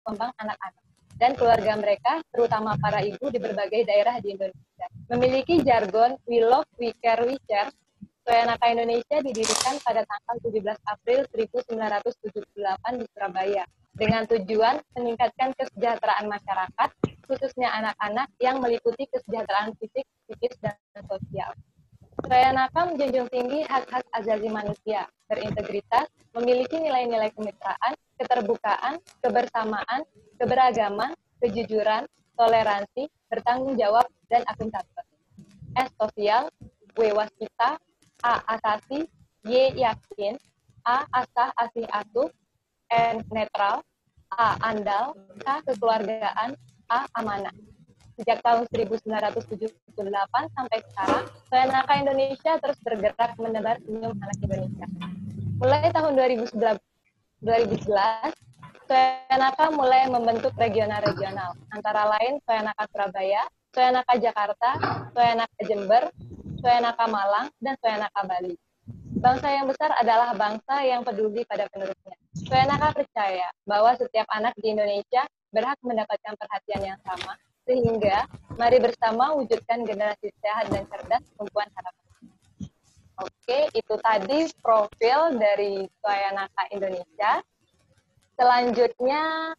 berkembang anak-anak dan keluarga mereka, terutama para ibu di berbagai daerah di Indonesia. Memiliki jargon We Love, We Care, We Share, Soeanaka Indonesia didirikan pada tanggal 17 April 1978 di Surabaya dengan tujuan meningkatkan kesejahteraan masyarakat, khususnya anak-anak yang meliputi kesejahteraan fisik, psikis, dan sosial. Soeanaka menjunjung tinggi hak-hak asasi manusia, berintegritas, memiliki nilai-nilai kemitraan, keterbukaan, kebersamaan, keberagaman, kejujuran, toleransi, bertanggung jawab, dan akuntabel. S. Sosial, W. Waskita, A. Asasi, Y. Yakin, A. Asah Asih Asuh, N. Netral, A. Andal, K. Kekeluargaan, A. Amanah. Sejak tahun 1978 sampai sekarang, Soeanaka Indonesia terus bergerak menebar senyum anak Indonesia. Mulai tahun 2011, Soeanaka mulai membentuk regional-regional, antara lain Soeanaka Surabaya, Soeanaka Jakarta, Soeanaka Jember, Soeanaka Malang, dan Soeanaka Bali. Bangsa yang besar adalah bangsa yang peduli pada penerusnya. Soeanaka percaya bahwa setiap anak di Indonesia berhak mendapatkan perhatian yang sama, sehingga mari bersama wujudkan generasi sehat dan cerdas tumpuan harapan. Oke, itu tadi profil dari Soeanaka Indonesia. Selanjutnya,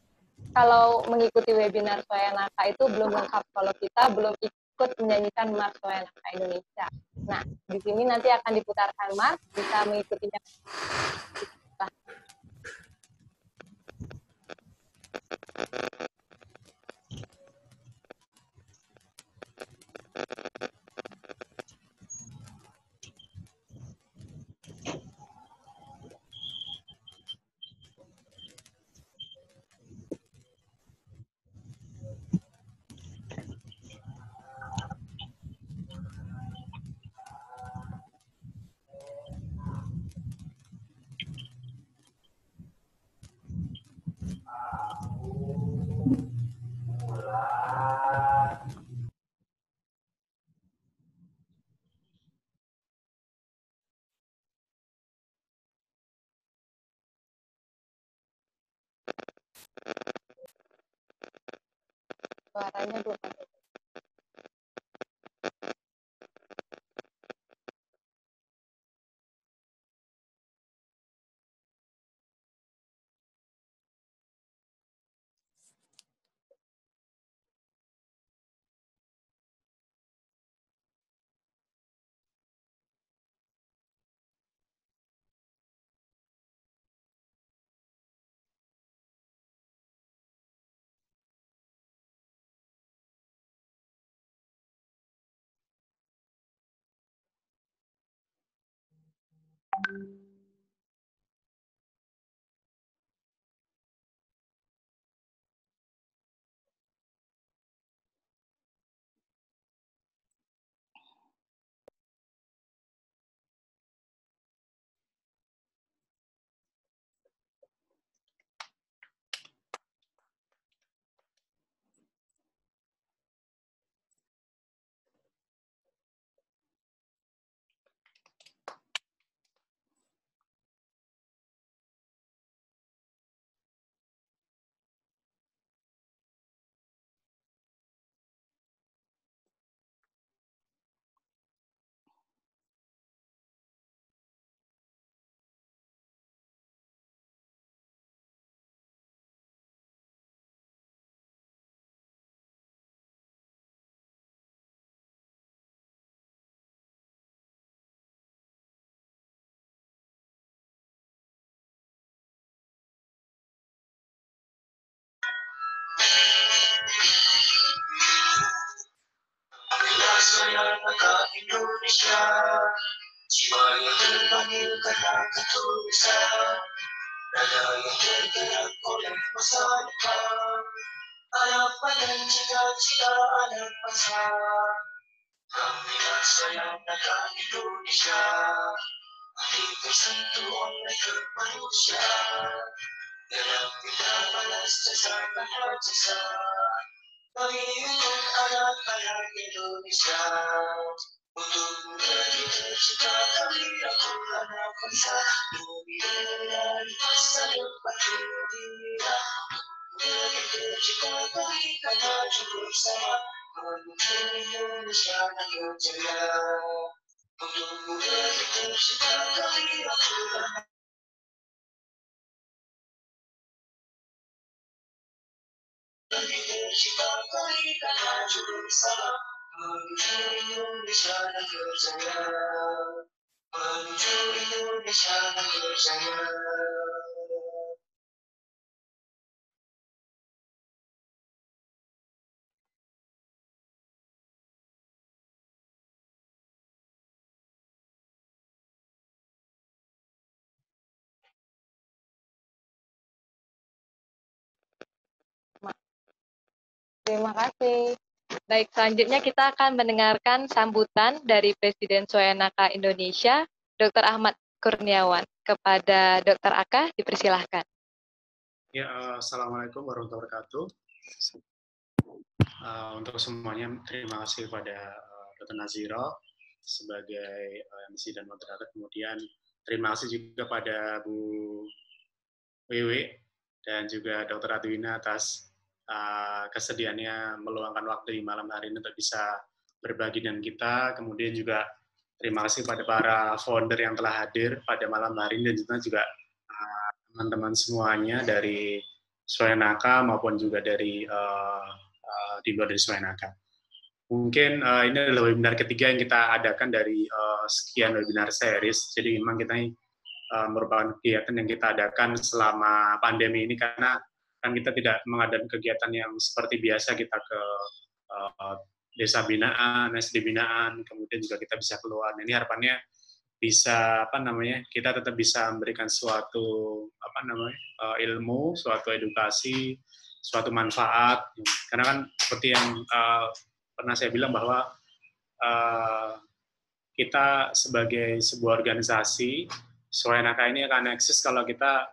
kalau mengikuti webinar Soeanaka itu belum lengkap kalau kita belum ikut menyanyikan Mars Soeanaka Indonesia. Nah, di sini nanti akan diputarkan Mars, bisa mengikutinya. Suaranya belum ada. Soeanaka Indonesia, jiwa yang terpanggil karena ketulusan, dada yang tergerak oleh masa depan, harapan dan cita-cita anak bangsa. Kamilah Soeanaka Indonesia, hati tersentuh oleh kemanusiaan, dalam kita balas jasa tanpa jasa, bagi untuk anak-anak Indonesia. Untuk menjadi tercipta kami aku anak bangsa, bumi dan masa depan dunia. Kita berikan maju bersama menuju Indonesia yang jaya. Untuk muda tercipta kami lakukan. Kita berikan maju bersama menuju Indonesia yang jaya. Menuju Indonesia yang jaya. Terima kasih. Baik, selanjutnya kita akan mendengarkan sambutan dari Presiden Soenaka Indonesia, Dr. Ahmad Kurniawan. Kepada Dr. Aka, dipersilahkan. Ya, assalamualaikum warahmatullahi wabarakatuh. Untuk semuanya, terima kasih kepada Dr. Naziro sebagai MC dan moderator. Kemudian terima kasih juga pada Bu Wewe dan juga Dr. Adwina atas kesediaannya meluangkan waktu di malam hari ini untuk bisa berbagi dengan kita. Kemudian juga terima kasih pada para founder yang telah hadir pada malam hari ini dan juga teman-teman semuanya dari Soenaka maupun juga dari di luar dari Soenaka. Mungkin ini adalah webinar ketiga yang kita adakan dari sekian webinar series. Jadi memang kita ini merupakan kegiatan yang kita adakan selama pandemi ini karena kan kita tidak mengadakan kegiatan yang seperti biasa kita ke desa binaan, SD binaan, kemudian juga kita bisa keluar. Ini harapannya bisa kita tetap bisa memberikan suatu ilmu, suatu edukasi, suatu manfaat. Karena kan seperti yang pernah saya bilang bahwa kita sebagai sebuah organisasi Soenaka ini akan eksis kalau kita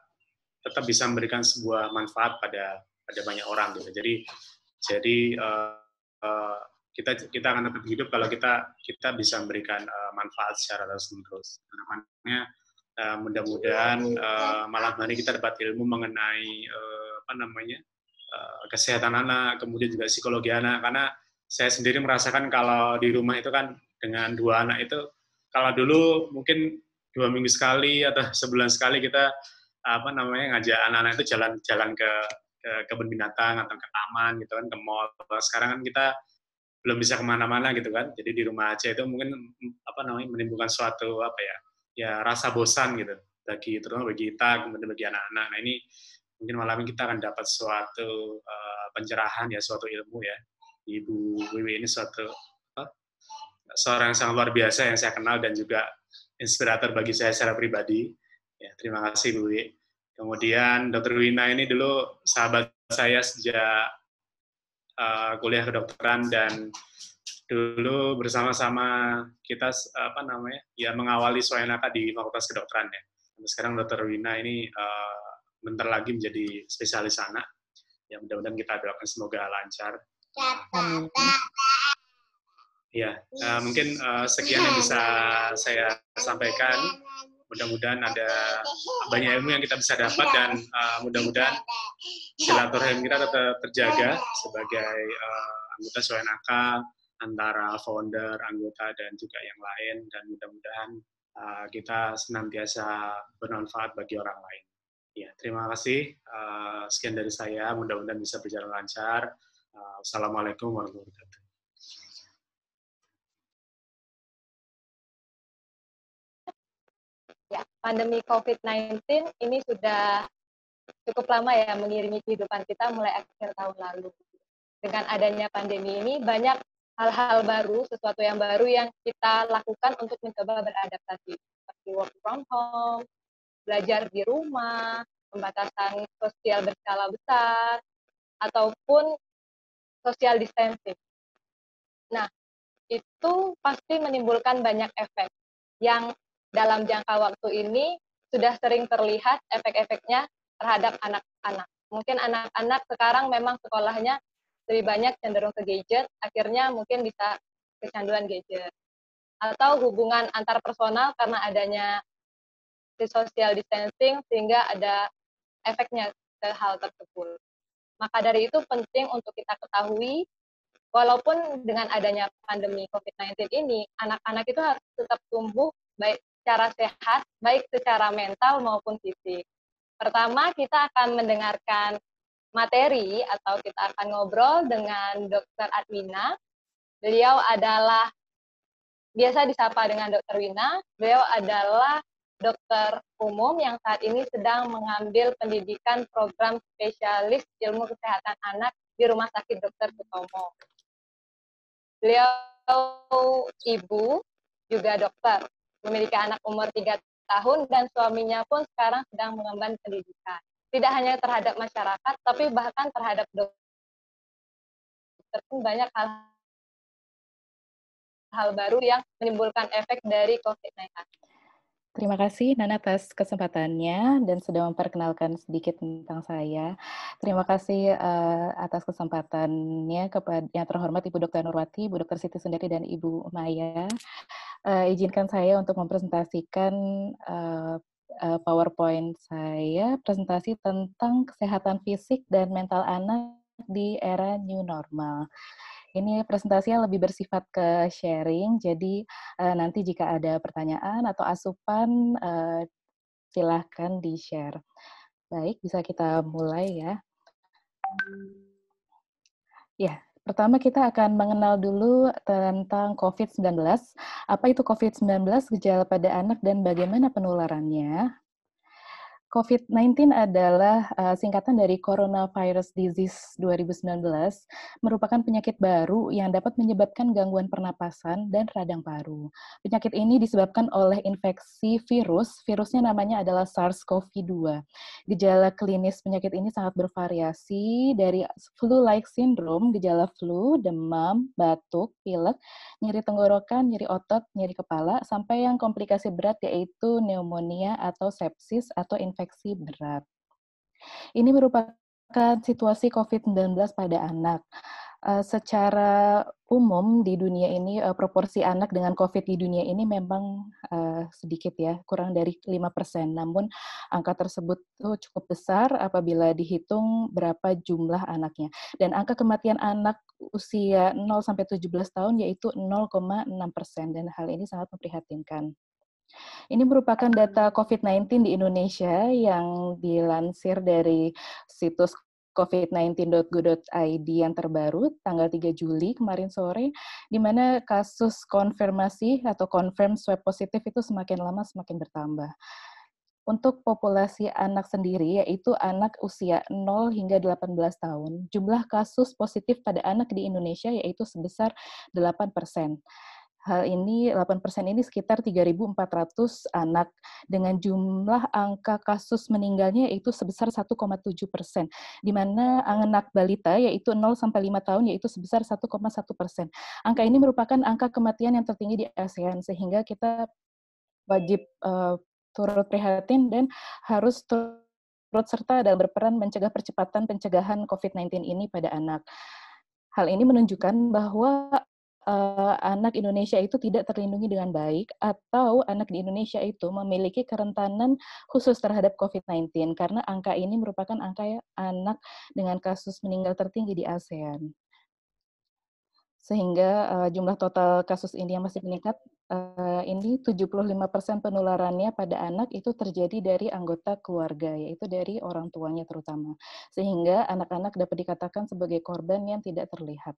tetap bisa memberikan sebuah manfaat pada banyak orang gitu. Jadi kita akan tetap hidup kalau kita bisa memberikan manfaat secara terus-menerus. Harapannya mudah-mudahan malam hari kita dapat ilmu mengenai kesehatan anak, kemudian juga psikologi anak. Karena saya sendiri merasakan kalau di rumah itu kan dengan 2 anak itu, kalau dulu mungkin 2 minggu sekali atau sebulan sekali kita ngajak anak-anak itu jalan ke kebun binatang atau ke taman gitu kan, ke mall. Sekarang kan kita belum bisa kemana-mana gitu kan, jadi di rumah aja itu mungkin menimbulkan suatu rasa bosan gitu terutama bagi kita, kemudian bagi anak-anak. Nah ini mungkin malam ini kita akan dapat suatu pencerahan ya, suatu ilmu ya. Ibu Wiwi ini seorang yang sangat luar biasa yang saya kenal dan juga inspirator bagi saya secara pribadi. Ya, terima kasih Bu Wiwi. Kemudian Dr. Wina ini dulu sahabat saya sejak kuliah kedokteran dan dulu bersama-sama kita mengawali Soenaka di Fakultas Kedokteran ya. Sekarang Dr. Wina ini bentar lagi menjadi spesialis anak. Ya mudah-mudahan kita doakan semoga lancar. Ya, mungkin sekian yang bisa saya sampaikan. Mudah-mudahan ada banyak ilmu yang kita bisa dapat dan mudah-mudahan silaturahim kita tetap terjaga sebagai anggota Soenaka antara founder, anggota dan juga yang lain, dan mudah-mudahan kita senantiasa bermanfaat bagi orang lain. Ya, terima kasih. Sekian dari saya. Mudah-mudahan bisa berjalan lancar. Assalamualaikum warahmatullahi wabarakatuh. Ya, pandemi COVID-19 ini sudah cukup lama ya mengiringi kehidupan kita mulai akhir tahun lalu. Dengan adanya pandemi ini, banyak hal-hal baru, sesuatu yang baru yang kita lakukan untuk mencoba beradaptasi. Seperti work from home, belajar di rumah, pembatasan sosial berskala besar, ataupun social distancing. Nah, itu pasti menimbulkan banyak efek yang dalam jangka waktu ini sudah sering terlihat efek-efeknya terhadap anak-anak. Mungkin anak-anak sekarang memang sekolahnya lebih banyak cenderung ke gadget, akhirnya mungkin bisa kecanduan gadget. Atau hubungan antar personal karena adanya social distancing sehingga ada efeknya ke hal tersebut. Maka dari itu penting untuk kita ketahui, walaupun dengan adanya pandemi COVID-19 ini, anak-anak itu harus tetap tumbuh baik secara sehat, baik secara mental maupun fisik. Pertama, kita akan mendengarkan materi atau kita akan ngobrol dengan Dr. Adwina. Beliau adalah biasa disapa dengan Dr. Wina. Beliau adalah dokter umum yang saat ini sedang mengambil pendidikan program spesialis ilmu kesehatan anak di Rumah Sakit Dr. Sutomo. Beliau ibu, juga dokter, memiliki anak umur 3 tahun dan suaminya pun sekarang sedang mengemban pendidikan. Tidak hanya terhadap masyarakat, tapi bahkan terhadap dokter pun banyak hal baru yang menimbulkan efek dari COVID-19. Terima kasih Nana atas kesempatannya dan sudah memperkenalkan sedikit tentang saya. Terima kasih atas kesempatannya kepada yang terhormat Ibu Dr. Nurwati, Ibu Dr. Siti Sundari, dan Ibu Maya. Izinkan saya untuk mempresentasikan PowerPoint saya, presentasi tentang kesehatan fisik dan mental anak di era new normal. Ini presentasinya lebih bersifat ke sharing, jadi nanti jika ada pertanyaan atau asupan, silahkan di-share. Baik, bisa kita mulai ya. Ya, pertama kita akan mengenal dulu tentang COVID-19. Apa itu COVID-19, gejala pada anak, dan bagaimana penularannya? COVID-19 adalah singkatan dari Coronavirus Disease 2019, merupakan penyakit baru yang dapat menyebabkan gangguan pernapasan dan radang paru. Penyakit ini disebabkan oleh infeksi virus, virusnya namanya adalah SARS-CoV-2. Gejala klinis penyakit ini sangat bervariasi dari flu-like syndrome, gejala flu, demam, batuk, pilek, nyeri tenggorokan, nyeri otot, nyeri kepala, sampai yang komplikasi berat yaitu pneumonia atau sepsis atau infeksi berat. Ini merupakan situasi COVID-19 pada anak. Secara umum di dunia ini, proporsi anak dengan COVID di dunia ini memang sedikit ya, kurang dari 5%. Namun angka tersebut tuh cukup besar apabila dihitung berapa jumlah anaknya. Dan angka kematian anak usia 0-17 tahun yaitu 0,6%, dan hal ini sangat memprihatinkan. Ini merupakan data COVID-19 di Indonesia yang dilansir dari situs covid19.go.id yang terbaru tanggal 3 Juli kemarin sore, di mana kasus konfirmasi atau confirm swab positif itu semakin lama semakin bertambah. Untuk populasi anak sendiri, yaitu anak usia 0 hingga 18 tahun, jumlah kasus positif pada anak di Indonesia yaitu sebesar 8%. Hal ini, 8% ini sekitar 3.400 anak, dengan jumlah angka kasus meninggalnya yaitu sebesar 1,7%, di mana anak balita yaitu 0-5 tahun yaitu sebesar 1,1%. Angka ini merupakan angka kematian yang tertinggi di ASEAN, sehingga kita wajib turut prihatin dan harus turut serta dalam berperan mencegah percepatan pencegahan COVID-19 ini pada anak. Hal ini menunjukkan bahwa anak Indonesia itu tidak terlindungi dengan baik, atau anak di Indonesia itu memiliki kerentanan khusus terhadap COVID-19, karena angka ini merupakan angka anak dengan kasus meninggal tertinggi di ASEAN. Sehingga jumlah total kasus ini yang masih meningkat, ini 75% penularannya pada anak itu terjadi dari anggota keluarga, yaitu dari orang tuanya terutama. Sehingga anak-anak dapat dikatakan sebagai korban yang tidak terlihat.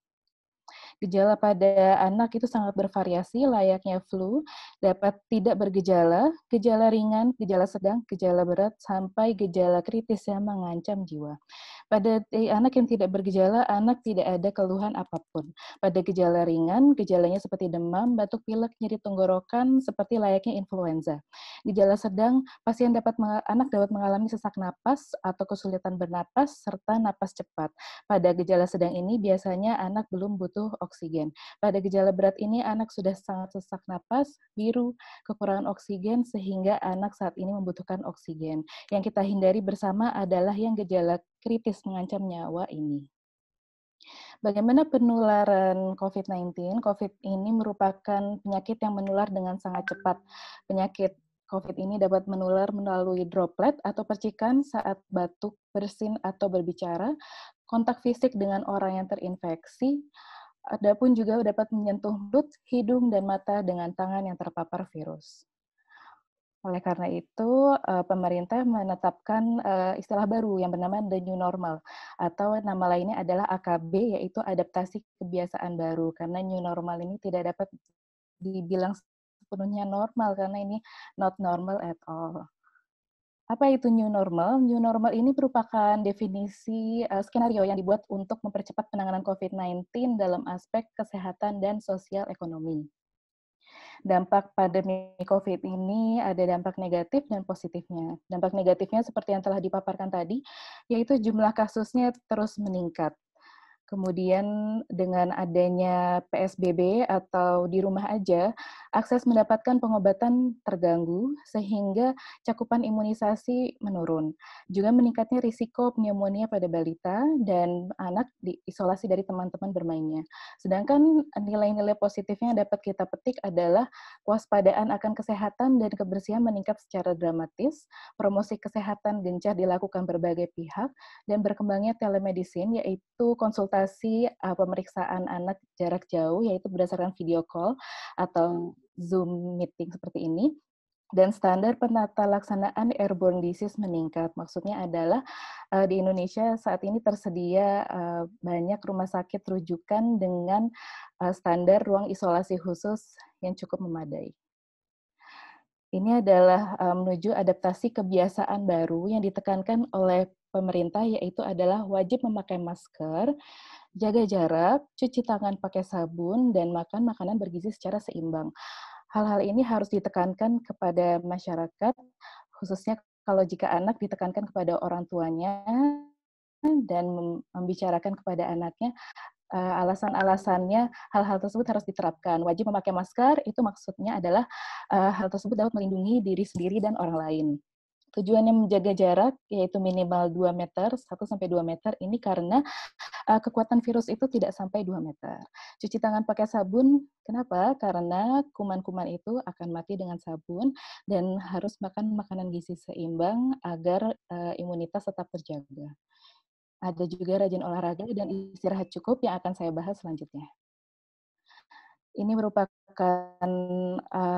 Gejala pada anak itu sangat bervariasi, layaknya flu, dapat tidak bergejala, gejala ringan, gejala sedang, gejala berat, sampai gejala kritis yang mengancam jiwa. Pada anak yang tidak bergejala, anak tidak ada keluhan apapun. Pada gejala ringan, gejalanya seperti demam, batuk pilek, nyeri tenggorokan, seperti layaknya influenza. Gejala sedang, anak dapat mengalami sesak napas atau kesulitan bernapas, serta napas cepat. Pada gejala sedang ini, biasanya anak belum butuh oksigen. Pada gejala berat ini, anak sudah sangat sesak napas, biru, kekurangan oksigen, sehingga anak saat ini membutuhkan oksigen. Yang kita hindari bersama adalah yang gejala kritis mengancam nyawa ini. Bagaimana penularan COVID-19? COVID ini merupakan penyakit yang menular dengan sangat cepat. Penyakit COVID ini dapat menular melalui droplet atau percikan saat batuk, bersin, atau berbicara. kontak fisik dengan orang yang terinfeksi, adapun juga dapat menyentuh mulut, hidung, dan mata dengan tangan yang terpapar virus. Oleh karena itu, pemerintah menetapkan istilah baru yang bernama the new normal, atau nama lainnya adalah AKB, yaitu adaptasi kebiasaan baru. Karena new normal ini tidak dapat dibilang sepenuhnya normal, karena ini not normal at all. Apa itu new normal? New normal ini merupakan definisi skenario yang dibuat untuk mempercepat penanganan COVID-19 dalam aspek kesehatan dan sosial ekonomi. Dampak pandemi COVID ini ada dampak negatif dan positifnya. Dampak negatifnya seperti yang telah dipaparkan tadi, yaitu jumlah kasusnya terus meningkat. Kemudian dengan adanya PSBB atau di rumah aja, akses mendapatkan pengobatan terganggu sehingga cakupan imunisasi menurun. Juga meningkatnya risiko pneumonia pada balita dan anak diisolasi dari teman-teman bermainnya. Sedangkan nilai-nilai positifnya yang dapat kita petik adalah kewaspadaan akan kesehatan dan kebersihan meningkat secara dramatis, promosi kesehatan gencar dilakukan berbagai pihak, dan berkembangnya telemedicine, yaitu konsultasi pemeriksaan anak jarak jauh, yaitu berdasarkan video call atau Zoom meeting seperti ini. Dan standar penata laksanaan airborne disease meningkat. Maksudnya adalah di Indonesia saat ini tersedia banyak rumah sakit rujukan dengan standar ruang isolasi khusus yang cukup memadai. Ini adalah menuju adaptasi kebiasaan baru yang ditekankan oleh pemerintah, yaitu adalah wajib memakai masker, jaga jarak, cuci tangan pakai sabun, dan makan makanan bergizi secara seimbang. Hal-hal ini harus ditekankan kepada masyarakat, khususnya kalau jika anak ditekankan kepada orang tuanya dan membicarakan kepada anaknya alasan-alasannya hal-hal tersebut harus diterapkan. Wajib memakai masker itu maksudnya adalah hal tersebut dapat melindungi diri sendiri dan orang lain. Tujuannya menjaga jarak, yaitu minimal 2 meter, 1-2 meter, ini karena kekuatan virus itu tidak sampai 2 meter. Cuci tangan pakai sabun, kenapa? Karena kuman-kuman itu akan mati dengan sabun, dan harus makan makanan gizi seimbang agar imunitas tetap terjaga. Ada juga rajin olahraga dan istirahat cukup yang akan saya bahas selanjutnya. Ini merupakan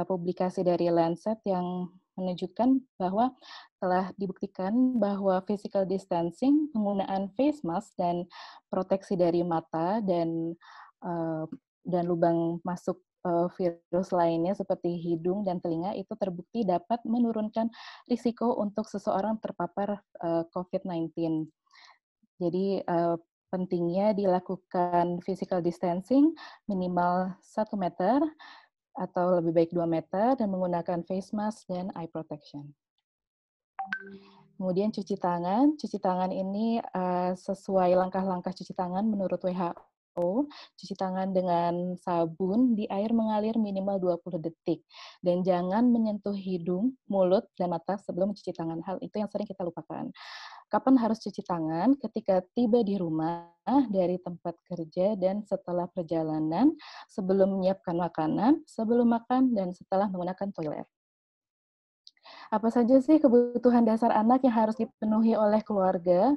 publikasi dari Lancet yang menunjukkan bahwa telah dibuktikan bahwa physical distancing, penggunaan face mask dan proteksi dari mata dan lubang masuk virus lainnya seperti hidung dan telinga itu terbukti dapat menurunkan risiko untuk seseorang terpapar COVID-19. Jadi pentingnya dilakukan physical distancing minimal 1 meter atau lebih baik 2 meter dan menggunakan face mask dan eye protection. Kemudian cuci tangan. Cuci tangan ini sesuai langkah-langkah cuci tangan menurut WHO. Cuci tangan dengan sabun di air mengalir minimal 20 detik. Dan jangan menyentuh hidung, mulut, dan mata sebelum mencuci tangan. Hal itu yang sering kita lupakan. Kapan harus cuci tangan? Ketika tiba di rumah, dari tempat kerja, dan setelah perjalanan, sebelum menyiapkan makanan, sebelum makan, dan setelah menggunakan toilet. Apa saja sih kebutuhan dasar anak yang harus dipenuhi oleh keluarga?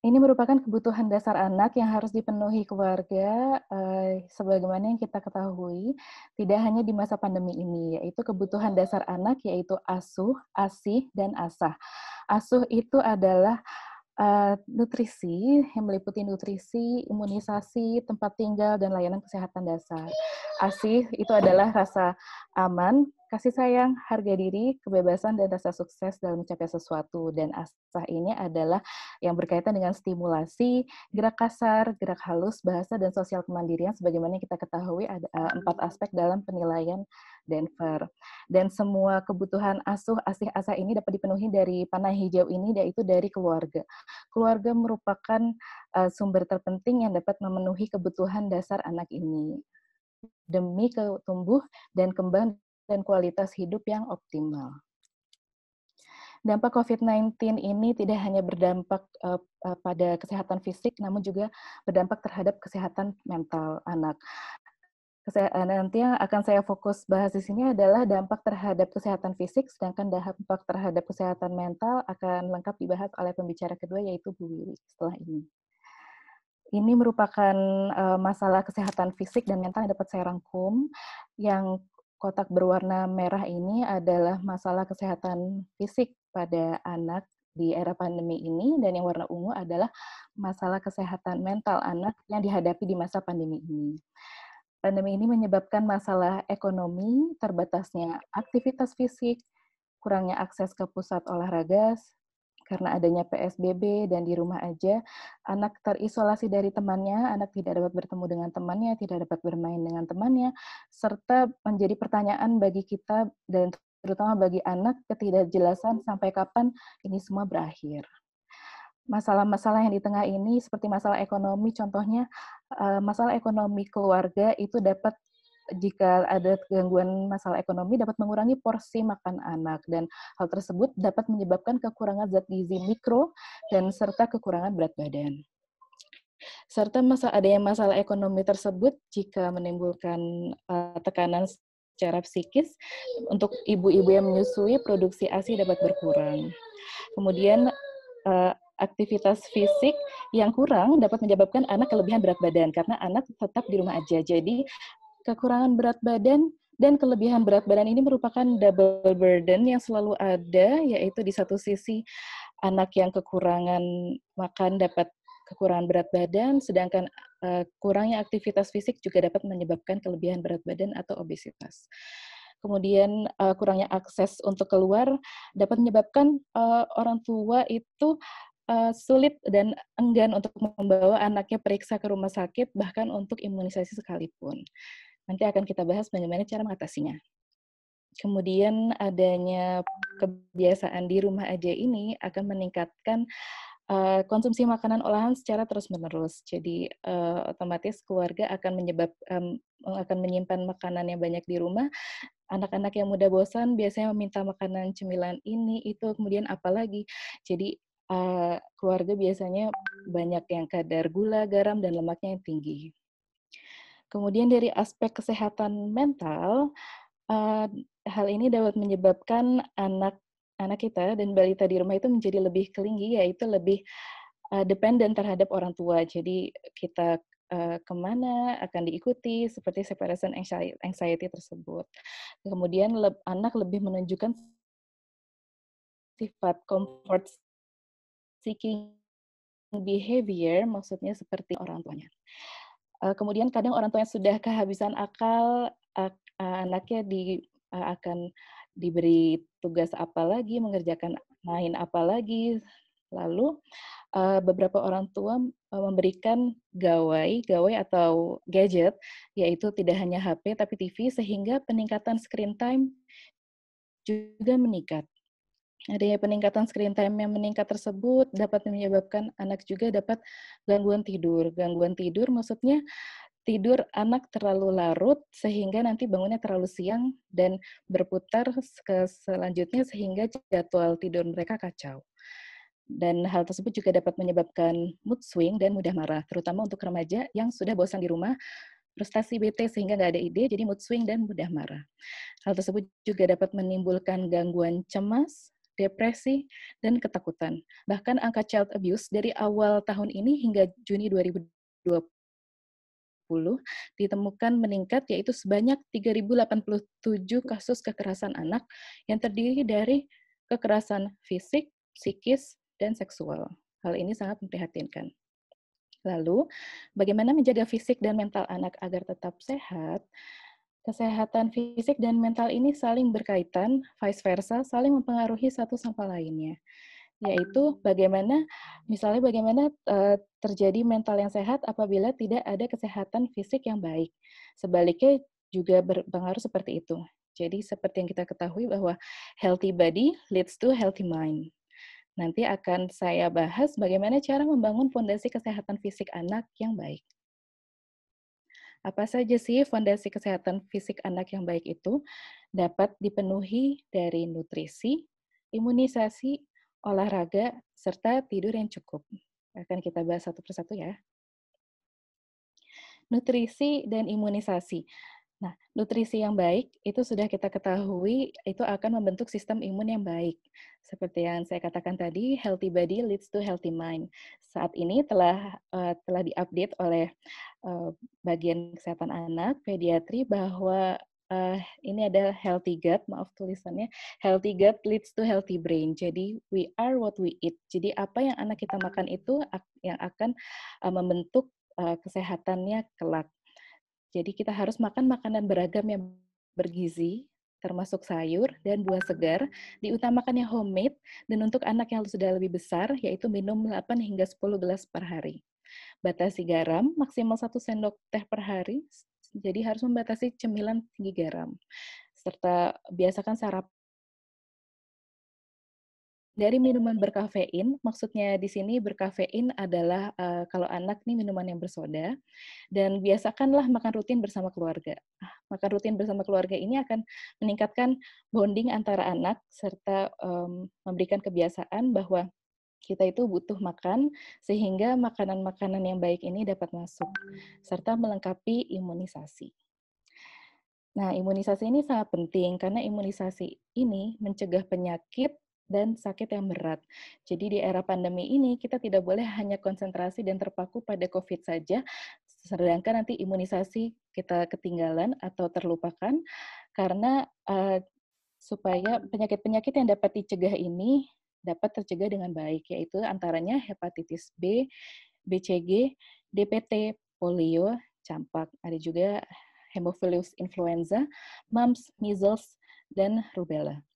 Ini merupakan kebutuhan dasar anak yang harus dipenuhi keluarga, sebagaimana yang kita ketahui, tidak hanya di masa pandemi ini, yaitu kebutuhan dasar anak, yaitu asuh, asih, dan asah. Asuh itu adalah nutrisi, yang meliputi nutrisi, imunisasi, tempat tinggal, dan layanan kesehatan dasar. Asih itu adalah rasa aman, kasih sayang, harga diri, kebebasan, dan rasa sukses dalam mencapai sesuatu. Dan asah ini adalah yang berkaitan dengan stimulasi, gerak kasar, gerak halus, bahasa, dan sosial kemandirian, sebagaimana kita ketahui ada 4 aspek dalam penilaian Denver. Dan semua kebutuhan asuh, asih, asah ini dapat dipenuhi dari panah hijau ini, yaitu dari keluarga. Keluarga merupakan sumber terpenting yang dapat memenuhi kebutuhan dasar anak ini demi tumbuh dan kembang dan kualitas hidup yang optimal. Dampak COVID-19 ini tidak hanya berdampak pada kesehatan fisik, namun juga berdampak terhadap kesehatan mental anak. Nanti yang akan saya fokus bahas di sini adalah dampak terhadap kesehatan fisik, sedangkan dampak terhadap kesehatan mental akan lengkap dibahas oleh pembicara kedua, yaitu Bu Wiwi setelah ini. Ini merupakan masalah kesehatan fisik dan mental yang dapat saya rangkum. Yang kotak berwarna merah ini adalah masalah kesehatan fisik pada anak di era pandemi ini, dan yang warna ungu adalah masalah kesehatan mental anak yang dihadapi di masa pandemi ini. Pandemi ini menyebabkan masalah ekonomi, terbatasnya aktivitas fisik, kurangnya akses ke pusat olahraga, karena adanya PSBB dan di rumah aja, anak terisolasi dari temannya, anak tidak dapat bertemu dengan temannya, tidak dapat bermain dengan temannya, serta menjadi pertanyaan bagi kita dan terutama bagi anak ketidakjelasan sampai kapan ini semua berakhir. Masalah-masalah yang di tengah ini seperti masalah ekonomi, contohnya masalah ekonomi keluarga itu dapat, jika ada gangguan masalah ekonomi, dapat mengurangi porsi makan anak, dan hal tersebut dapat menyebabkan kekurangan zat gizi mikro dan serta kekurangan berat badan. Serta adanya masalah ekonomi tersebut jika menimbulkan tekanan secara psikis, untuk ibu-ibu yang menyusui, produksi ASI dapat berkurang. Kemudian aktivitas fisik yang kurang dapat menyebabkan anak kelebihan berat badan karena anak tetap di rumah aja. Jadi kekurangan berat badan dan kelebihan berat badan ini merupakan double burden yang selalu ada, yaitu di satu sisi anak yang kekurangan makan dapat kekurangan berat badan, sedangkan kurangnya aktivitas fisik juga dapat menyebabkan kelebihan berat badan atau obesitas. Kemudian kurangnya akses untuk keluar dapat menyebabkan orang tua itu sulit dan enggan untuk membawa anaknya periksa ke rumah sakit, bahkan untuk imunisasi sekalipun. Nanti akan kita bahas bagaimana cara mengatasinya. Kemudian adanya kebiasaan di rumah aja ini akan meningkatkan konsumsi makanan olahan secara terus-menerus. Jadi otomatis keluarga akan akan menyimpan makanan yang banyak di rumah. Anak-anak yang mudah bosan biasanya meminta makanan cemilan ini, itu, kemudian apalagi. Jadi keluarga biasanya banyak yang kadar gula, garam, dan lemaknya yang tinggi. Kemudian dari aspek kesehatan mental, hal ini dapat menyebabkan anak kita dan balita di rumah itu menjadi lebih clingy, yaitu lebih dependen terhadap orang tua. Jadi kita kemana akan diikuti, seperti separation anxiety tersebut. Kemudian anak lebih menunjukkan sifat comfort seeking behavior, maksudnya seperti orang tuanya. Kemudian kadang orang tuanya sudah kehabisan akal, anaknya akan diberi tugas apa lagi, mengerjakan main apa lagi. Lalu beberapa orang tua memberikan gawai atau gadget, yaitu tidak hanya HP tapi TV, sehingga peningkatan screen time juga meningkat. Adanya peningkatan screen time yang meningkat tersebut dapat menyebabkan anak juga dapat gangguan tidur. Gangguan tidur maksudnya tidur anak terlalu larut sehingga nanti bangunnya terlalu siang dan berputar ke selanjutnya sehingga jadwal tidur mereka kacau. Dan hal tersebut juga dapat menyebabkan mood swing dan mudah marah, terutama untuk remaja yang sudah bosan di rumah, frustasi, bete sehingga nggak ada ide, jadi mood swing dan mudah marah. Hal tersebut juga dapat menimbulkan gangguan cemas, depresi, dan ketakutan. Bahkan angka child abuse dari awal tahun ini hingga Juni 2020 ditemukan meningkat, yaitu sebanyak 3.087 kasus kekerasan anak yang terdiri dari kekerasan fisik, psikis, dan seksual. Hal ini sangat memprihatinkan. Lalu, bagaimana menjaga fisik dan mental anak agar tetap sehat? Kesehatan fisik dan mental ini saling berkaitan, vice versa, saling mempengaruhi satu sama lainnya. Yaitu bagaimana terjadi mental yang sehat apabila tidak ada kesehatan fisik yang baik. Sebaliknya juga berpengaruh seperti itu. Jadi seperti yang kita ketahui bahwa healthy body leads to healthy mind. Nanti akan saya bahas bagaimana cara membangun fondasi kesehatan fisik anak yang baik. Apa saja sih fondasi kesehatan fisik anak yang baik itu? Dapat dipenuhi dari nutrisi, imunisasi, olahraga, serta tidur yang cukup. Akan kita bahas satu persatu ya. Nutrisi dan imunisasi. Nah, nutrisi yang baik itu sudah kita ketahui itu akan membentuk sistem imun yang baik. Seperti yang saya katakan tadi, healthy body leads to healthy mind. Saat ini telah diupdate oleh bagian kesehatan anak, pediatri bahwa ini ada healthy gut, maaf tulisannya, healthy gut leads to healthy brain. Jadi we are what we eat. Jadi apa yang anak kita makan itu yang akan membentuk kesehatannya kelak. Jadi kita harus makan makanan beragam yang bergizi, termasuk sayur dan buah segar, diutamakan yang homemade, dan untuk anak yang sudah lebih besar, yaitu minum 8 hingga 10 gelas per hari. Batasi garam, maksimal 1 sendok teh per hari, jadi harus membatasi cemilan tinggi garam. Serta biasakan sarapan dari minuman berkafein, maksudnya di sini berkafein adalah kalau anak nih minuman yang bersoda, dan biasakanlah makan rutin bersama keluarga. Makan rutin bersama keluarga ini akan meningkatkan bonding antara anak, serta memberikan kebiasaan bahwa kita itu butuh makan, sehingga makanan-makanan yang baik ini dapat masuk, serta melengkapi imunisasi. Nah, imunisasi ini sangat penting karena imunisasi ini mencegah penyakit dan sakit yang berat. Jadi di era pandemi ini kita tidak boleh hanya konsentrasi dan terpaku pada COVID saja, sedangkan nanti imunisasi kita ketinggalan atau terlupakan karena supaya penyakit-penyakit yang dapat dicegah ini dapat tercegah dengan baik, yaitu antaranya hepatitis B, BCG, DPT, polio, campak. Ada juga Haemophilus influenza, mumps, measles, dan rubella.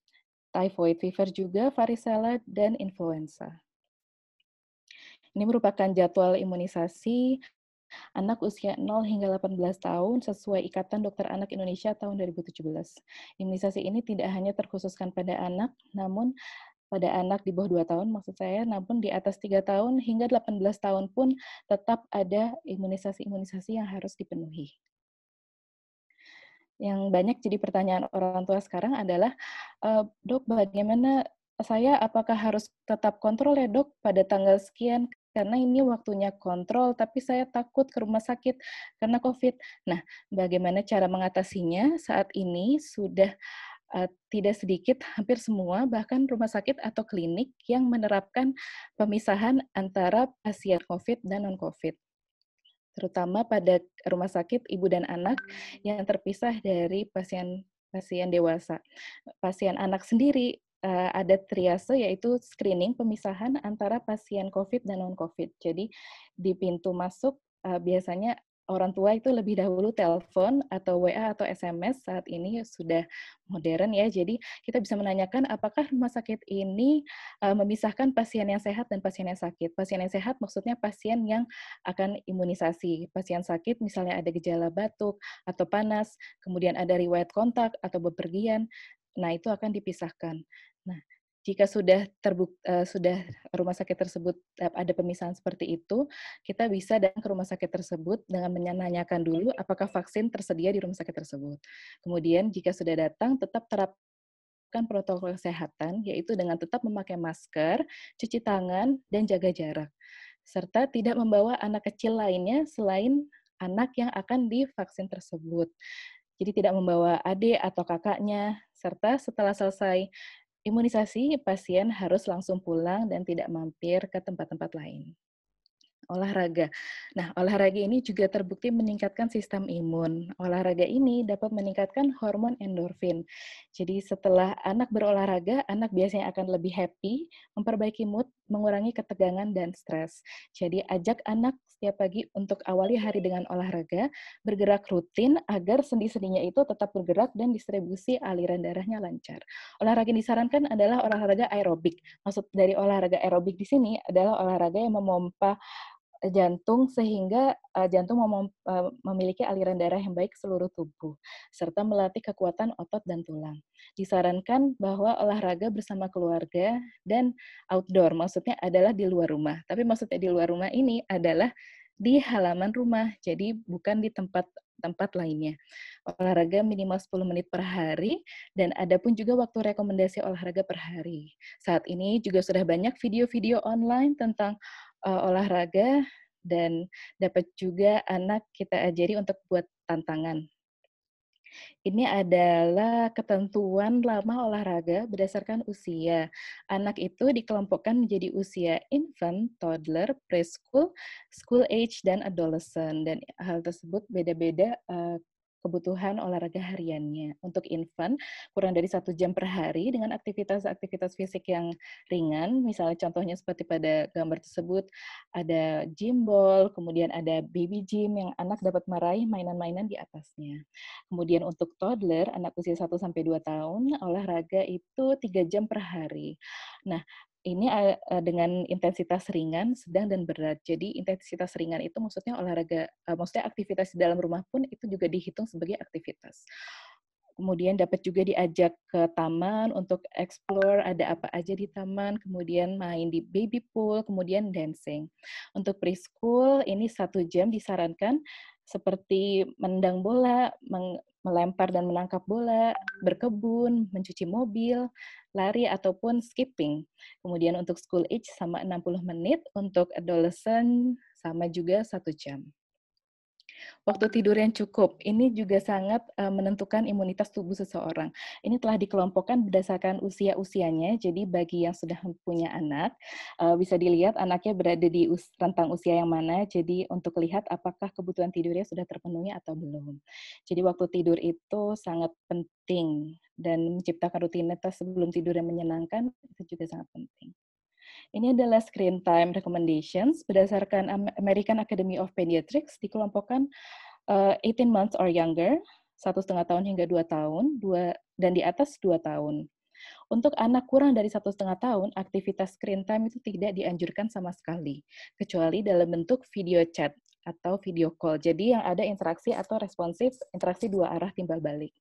Typhoid fever juga, varicella, dan influenza. Ini merupakan jadwal imunisasi anak usia 0 hingga 18 tahun sesuai Ikatan Dokter Anak Indonesia tahun 2017. Imunisasi ini tidak hanya terkhususkan pada anak, namun pada anak di bawah 2 tahun maksud saya, namun di atas 3 tahun hingga 18 tahun pun tetap ada imunisasi-imunisasi yang harus dipenuhi. Yang banyak jadi pertanyaan orang tua sekarang adalah, "Dok, bagaimana saya apakah harus tetap kontrol ya, Dok, pada tanggal sekian? Karena ini waktunya kontrol, tapi saya takut ke rumah sakit karena COVID." Nah, bagaimana cara mengatasinya? Saat ini sudah tidak sedikit, hampir semua, bahkan rumah sakit atau klinik yang menerapkan pemisahan antara pasien COVID dan non-COVID, terutama pada rumah sakit ibu dan anak yang terpisah dari pasien dewasa. Pasien anak sendiri ada triase, yaitu screening pemisahan antara pasien COVID dan non-COVID. Jadi di pintu masuk biasanya orang tua itu lebih dahulu telepon atau WA atau SMS, saat ini sudah modern ya. Jadi kita bisa menanyakan apakah rumah sakit ini memisahkan pasien yang sehat dan pasien yang sakit. Pasien yang sehat maksudnya pasien yang akan imunisasi. Pasien sakit misalnya ada gejala batuk atau panas, kemudian ada riwayat kontak atau bepergian, nah itu akan dipisahkan. Nah, jika sudah rumah sakit tersebut ada pemisahan seperti itu, kita bisa datang ke rumah sakit tersebut dengan menanyakan dulu apakah vaksin tersedia di rumah sakit tersebut. Kemudian jika sudah datang, tetap terapkan protokol kesehatan, yaitu dengan tetap memakai masker, cuci tangan, dan jaga jarak. Serta tidak membawa anak kecil lainnya selain anak yang akan divaksin tersebut. Jadi tidak membawa adik atau kakaknya, serta setelah selesai imunisasi, pasien harus langsung pulang dan tidak mampir ke tempat-tempat lain. Olahraga. Nah, olahraga ini juga terbukti meningkatkan sistem imun. Olahraga ini dapat meningkatkan hormon endorfin. Jadi setelah anak berolahraga, anak biasanya akan lebih happy, memperbaiki mood, mengurangi ketegangan dan stres. Jadi ajak anak setiap pagi untuk awali hari dengan olahraga, bergerak rutin agar sendi-sendinya itu tetap bergerak dan distribusi aliran darahnya lancar. Olahraga yang disarankan adalah olahraga aerobik. Maksud dari olahraga aerobik di sini adalah olahraga yang memompa jantung sehingga jantung memiliki aliran darah yang baik ke seluruh tubuh, serta melatih kekuatan otot dan tulang. Disarankan bahwa olahraga bersama keluarga dan outdoor, maksudnya adalah di luar rumah. Tapi maksudnya di luar rumah ini adalah di halaman rumah, jadi bukan di tempat lainnya. Olahraga minimal 10 menit per hari, dan ada pun juga waktu rekomendasi olahraga per hari. Saat ini juga sudah banyak video-video online tentang olahraga dan dapat juga anak kita ajari untuk buat tantangan. Ini adalah ketentuan lama olahraga berdasarkan usia. Anak itu dikelompokkan menjadi usia infant, toddler, preschool, school age, dan adolescent. Dan hal tersebut beda-beda kebutuhan olahraga hariannya. Untuk infant, kurang dari 1 jam per hari dengan aktivitas-aktivitas fisik yang ringan. Misalnya contohnya seperti pada gambar tersebut, ada gym ball, kemudian ada baby gym yang anak dapat meraih mainan-mainan di atasnya. Kemudian untuk toddler, anak usia 1-2 tahun, olahraga itu 3 jam per hari. Nah, ini dengan intensitas ringan, sedang, dan berat. Jadi intensitas ringan itu maksudnya olahraga, maksudnya aktivitas di dalam rumah pun itu juga dihitung sebagai aktivitas. Kemudian dapat juga diajak ke taman untuk explore ada apa aja di taman, kemudian main di baby pool, kemudian dancing. Untuk preschool ini 1 jam disarankan seperti menendang bola, melempar dan menangkap bola, berkebun, mencuci mobil, lari ataupun skipping. Kemudian untuk school age sama 60 menit, untuk adolescent sama juga 1 jam. Waktu tidur yang cukup, ini juga sangat menentukan imunitas tubuh seseorang. Ini telah dikelompokkan berdasarkan usia-usianya, jadi bagi yang sudah punya anak, bisa dilihat anaknya berada di rentang usia yang mana, jadi untuk lihat apakah kebutuhan tidurnya sudah terpenuhi atau belum. Jadi waktu tidur itu sangat penting, dan menciptakan rutinitas sebelum tidur yang menyenangkan, itu juga sangat penting. Ini adalah screen time recommendations berdasarkan American Academy of Pediatrics, dikelompokkan 18 months or younger, 1,5 tahun hingga 2 tahun, dan di atas 2 tahun. Untuk anak kurang dari 1,5 tahun, aktivitas screen time itu tidak dianjurkan sama sekali, kecuali dalam bentuk video chat atau video call. Jadi yang ada interaksi atau responsif, interaksi dua arah timbal balik.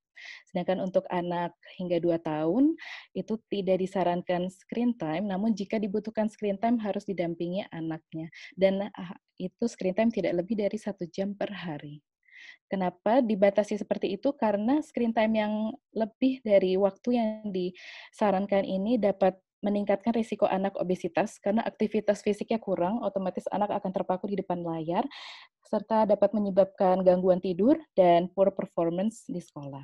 Sedangkan untuk anak hingga 2 tahun, itu tidak disarankan screen time, namun jika dibutuhkan screen time harus didampingi anaknya. Dan itu screen time tidak lebih dari 1 jam per hari. Kenapa dibatasi seperti itu? Karena screen time yang lebih dari waktu yang disarankan ini dapat meningkatkan risiko anak obesitas karena aktivitas fisiknya kurang, otomatis anak akan terpaku di depan layar, serta dapat menyebabkan gangguan tidur dan poor performance di sekolah.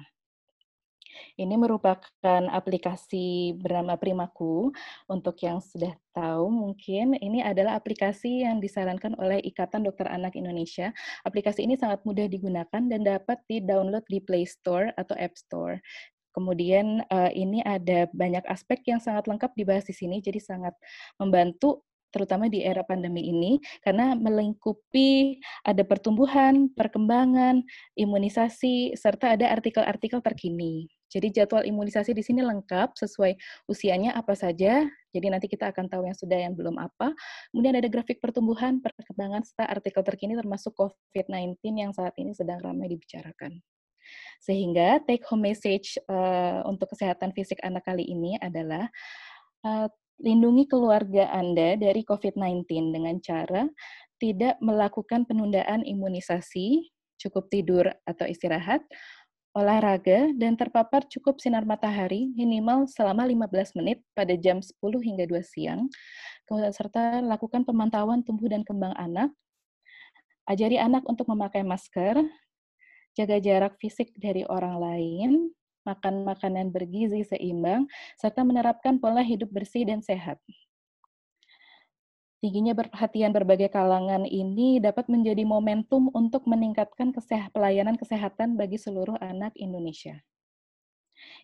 Ini merupakan aplikasi bernama Primaku. Untuk yang sudah tahu mungkin ini adalah aplikasi yang disarankan oleh Ikatan Dokter Anak Indonesia. Aplikasi ini sangat mudah digunakan dan dapat di-download di Play Store atau App Store. Kemudian ini ada banyak aspek yang sangat lengkap dibahas di sini, jadi sangat membantu terutama di era pandemi ini, karena melingkupi ada pertumbuhan, perkembangan, imunisasi, serta ada artikel-artikel terkini. Jadi jadwal imunisasi di sini lengkap sesuai usianya apa saja. Jadi nanti kita akan tahu yang sudah yang belum apa. Kemudian ada grafik pertumbuhan, perkembangan, serta artikel terkini termasuk COVID-19 yang saat ini sedang ramai dibicarakan. Sehingga take home message untuk kesehatan fisik anak kali ini adalah lindungi keluarga Anda dari COVID-19 dengan cara tidak melakukan penundaan imunisasi, cukup tidur atau istirahat, olahraga, dan terpapar cukup sinar matahari minimal selama 15 menit pada jam 10 hingga 2 siang, serta lakukan pemantauan tumbuh dan kembang anak, ajari anak untuk memakai masker, jaga jarak fisik dari orang lain, makan makanan bergizi seimbang, serta menerapkan pola hidup bersih dan sehat. Tingginya perhatian berbagai kalangan ini dapat menjadi momentum untuk meningkatkan pelayanan kesehatan bagi seluruh anak Indonesia.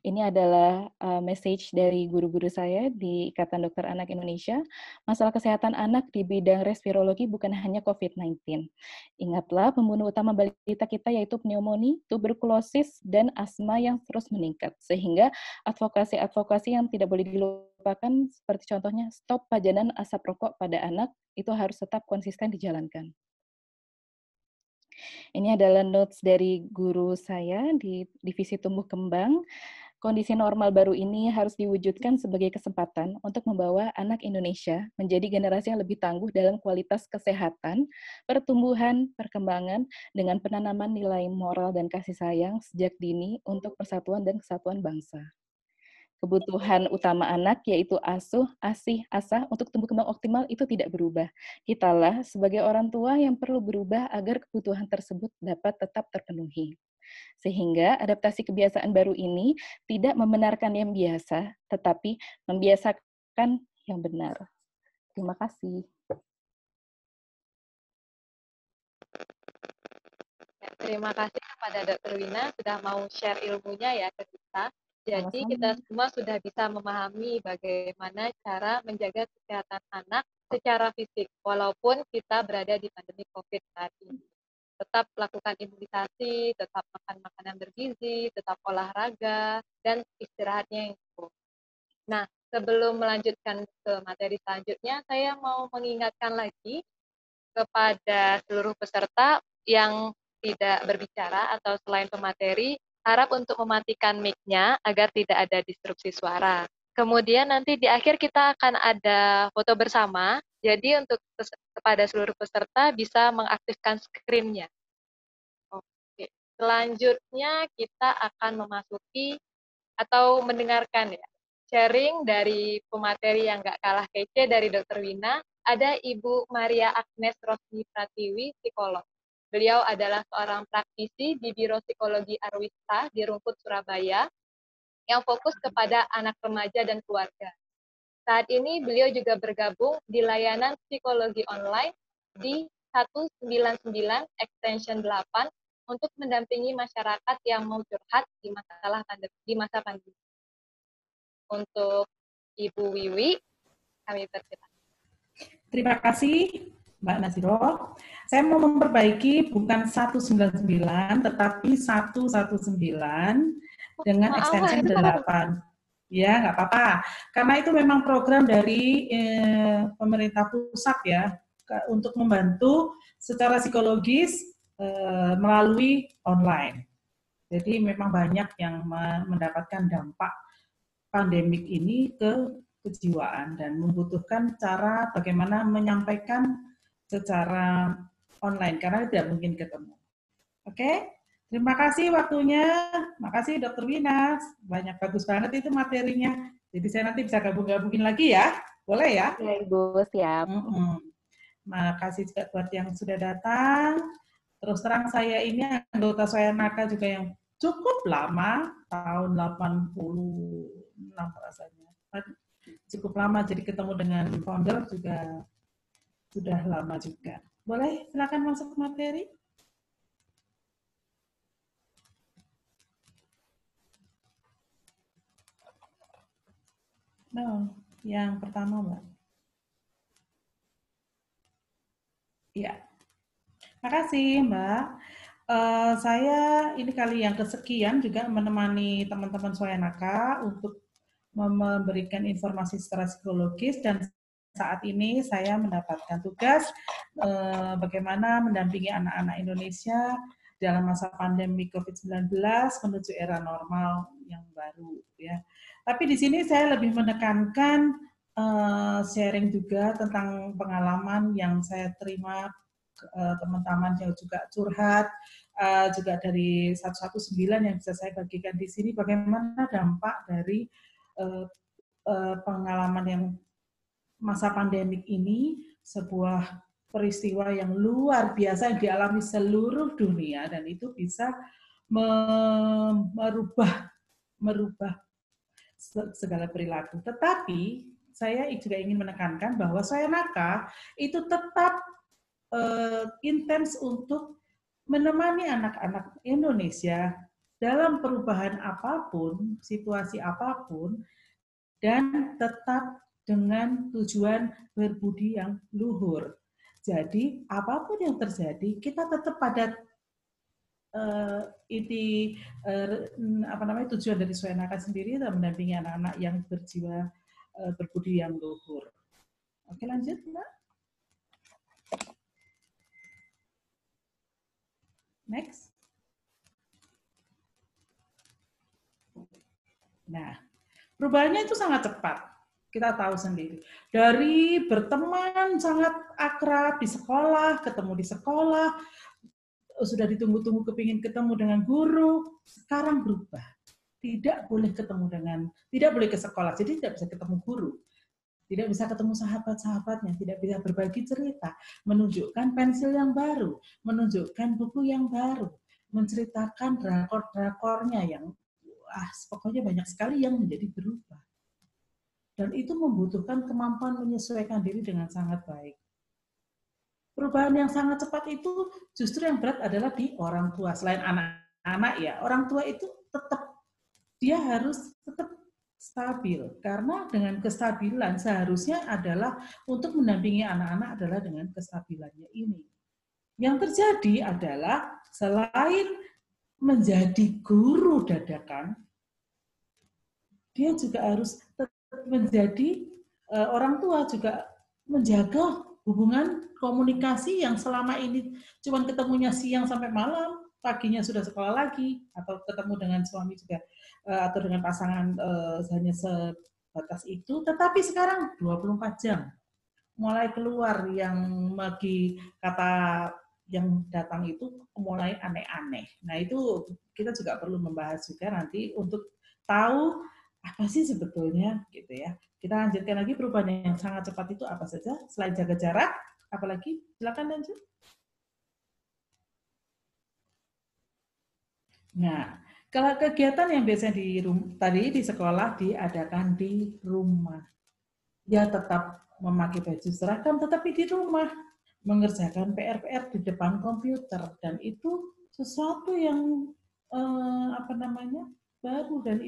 Ini adalah message dari guru-guru saya di Ikatan Dokter Anak Indonesia. Masalah kesehatan anak di bidang respirologi bukan hanya COVID-19. Ingatlah, pembunuh utama balita kita yaitu pneumonia, tuberkulosis, dan asma yang terus meningkat. Sehingga advokasi-advokasi yang tidak boleh dilupakan, seperti contohnya stop pajanan asap rokok pada anak, itu harus tetap konsisten dijalankan. Ini adalah notes dari guru saya di Divisi Tumbuh Kembang. Kondisi normal baru ini harus diwujudkan sebagai kesempatan untuk membawa anak Indonesia menjadi generasi yang lebih tangguh dalam kualitas kesehatan, pertumbuhan, perkembangan, dengan penanaman nilai moral dan kasih sayang sejak dini untuk persatuan dan kesatuan bangsa. Kebutuhan utama anak yaitu asuh, asih, asah untuk tumbuh kembang optimal itu tidak berubah. Kitalah sebagai orang tua yang perlu berubah agar kebutuhan tersebut dapat tetap terpenuhi. Sehingga adaptasi kebiasaan baru ini tidak membenarkan yang biasa, tetapi membiasakan yang benar. Terima kasih. Ya, terima kasih kepada Dr. Wina sudah mau share ilmunya ya ke kita. Jadi Sama-sama. kita semua sudah bisa memahami bagaimana cara menjaga kesehatan anak secara fisik, walaupun kita berada di pandemi COVID saat ini. Tetap lakukan imunisasi, tetap makan makanan bergizi, tetap olahraga, dan istirahatnya yang cukup. Nah, sebelum melanjutkan ke materi selanjutnya, saya mau mengingatkan lagi kepada seluruh peserta yang tidak berbicara atau selain pemateri, harap untuk mematikan mic-nya agar tidak ada disrupsi suara. Kemudian nanti di akhir kita akan ada foto bersama, jadi untuk kepada seluruh peserta bisa mengaktifkan screen-nya. Oke, selanjutnya kita akan memasuki atau mendengarkan ya, sharing dari pemateri yang gak kalah kece dari Dr. Wina, ada Ibu Maria Agnes Rosni Pratiwi, psikolog. Beliau adalah seorang praktisi di Biro Psikologi Arwista di Rungkut, Surabaya, yang fokus kepada anak remaja dan keluarga. Saat ini beliau juga bergabung di layanan psikologi online di 199 Extension 8 untuk mendampingi masyarakat yang mau curhat di masa pandemi. Untuk Ibu Wiwi, kami persilakan. Terima kasih, Mbak Naziro. Saya mau memperbaiki bukan 199, tetapi 119 dengan extension 8. Ya, nggak apa-apa. Karena itu memang program dari pemerintah pusat ya, untuk membantu secara psikologis melalui online. Jadi memang banyak yang mendapatkan dampak pandemik ini ke kejiwaan dan membutuhkan cara bagaimana menyampaikan secara online karena tidak mungkin ketemu. Oke, terima kasih waktunya. Makasih Dr. Wina, banyak bagus banget itu materinya. Jadi saya nanti bisa gabung-gabungin lagi ya, boleh ya? Ya Ibu, siap. Makasih juga buat yang sudah datang. Terus terang saya ini anggota Soyanaka juga yang cukup lama, tahun 86 rasanya. Cukup lama, jadi ketemu dengan founder juga sudah lama juga. Boleh silakan masuk materi. No, yang pertama Mbak. Ya, makasih Mbak. Saya ini kali yang kesekian juga menemani teman-teman Soyanaka untuk memberikan informasi secara psikologis dan saat ini saya mendapatkan tugas bagaimana mendampingi anak-anak Indonesia dalam masa pandemi COVID-19 menuju era normal yang baru ya. Tapi di sini saya lebih menekankan sharing juga tentang pengalaman yang saya terima teman-teman yang juga curhat juga dari 119 yang bisa saya bagikan di sini bagaimana dampak dari pengalaman yang masa pandemik ini sebuah peristiwa yang luar biasa yang dialami seluruh dunia dan itu bisa merubah segala perilaku. Tetapi saya juga ingin menekankan bahwa Soyanaka itu tetap intens untuk menemani anak-anak Indonesia dalam perubahan apapun, situasi apapun, dan tetap dengan tujuan berbudi yang luhur. Jadi apapun yang terjadi, kita tetap pada tujuan dari Soyanaka sendiri dan mendampingi anak-anak yang berjiwa berbudi yang luhur. Oke, lanjut, Mbak. Next. Nah, perubahannya itu sangat cepat. Kita tahu sendiri. Dari berteman sangat akrab di sekolah, ketemu di sekolah, sudah ditunggu-tunggu kepingin ketemu dengan guru, sekarang berubah. tidak boleh ke sekolah, jadi tidak bisa ketemu guru, tidak bisa ketemu sahabat-sahabatnya, tidak bisa berbagi cerita, menunjukkan pensil yang baru, menunjukkan buku yang baru, menceritakan drakor-drakornya yang pokoknya banyak sekali yang menjadi berubah. Dan itu membutuhkan kemampuan menyesuaikan diri dengan sangat baik. Perubahan yang sangat cepat itu justru yang berat adalah di orang tua. Selain anak-anak ya, orang tua itu dia harus tetap stabil. Karena dengan kestabilan seharusnya adalah untuk mendampingi anak-anak adalah dengan kestabilannya ini. Yang terjadi adalah selain menjadi guru dadakan, dia juga harus menjadi orang tua, juga menjaga hubungan komunikasi yang selama ini cuma ketemunya siang sampai malam, paginya sudah sekolah lagi, atau ketemu dengan suami juga atau dengan pasangan hanya sebatas itu, tetapi sekarang 24 jam mulai keluar yang bagi kata yang datang itu mulai aneh-aneh. Nah itu kita juga perlu membahas juga nanti untuk tahu apa sih sebetulnya gitu ya. Kita lanjutkan lagi perubahan yang sangat cepat itu apa saja selain jaga jarak, apalagi silakan lanjut. Nah, kalau kegiatan yang biasanya di sekolah diadakan di rumah, ya tetap memakai baju seragam tetapi di rumah, mengerjakan PR-PR di depan komputer, dan itu sesuatu yang baru dan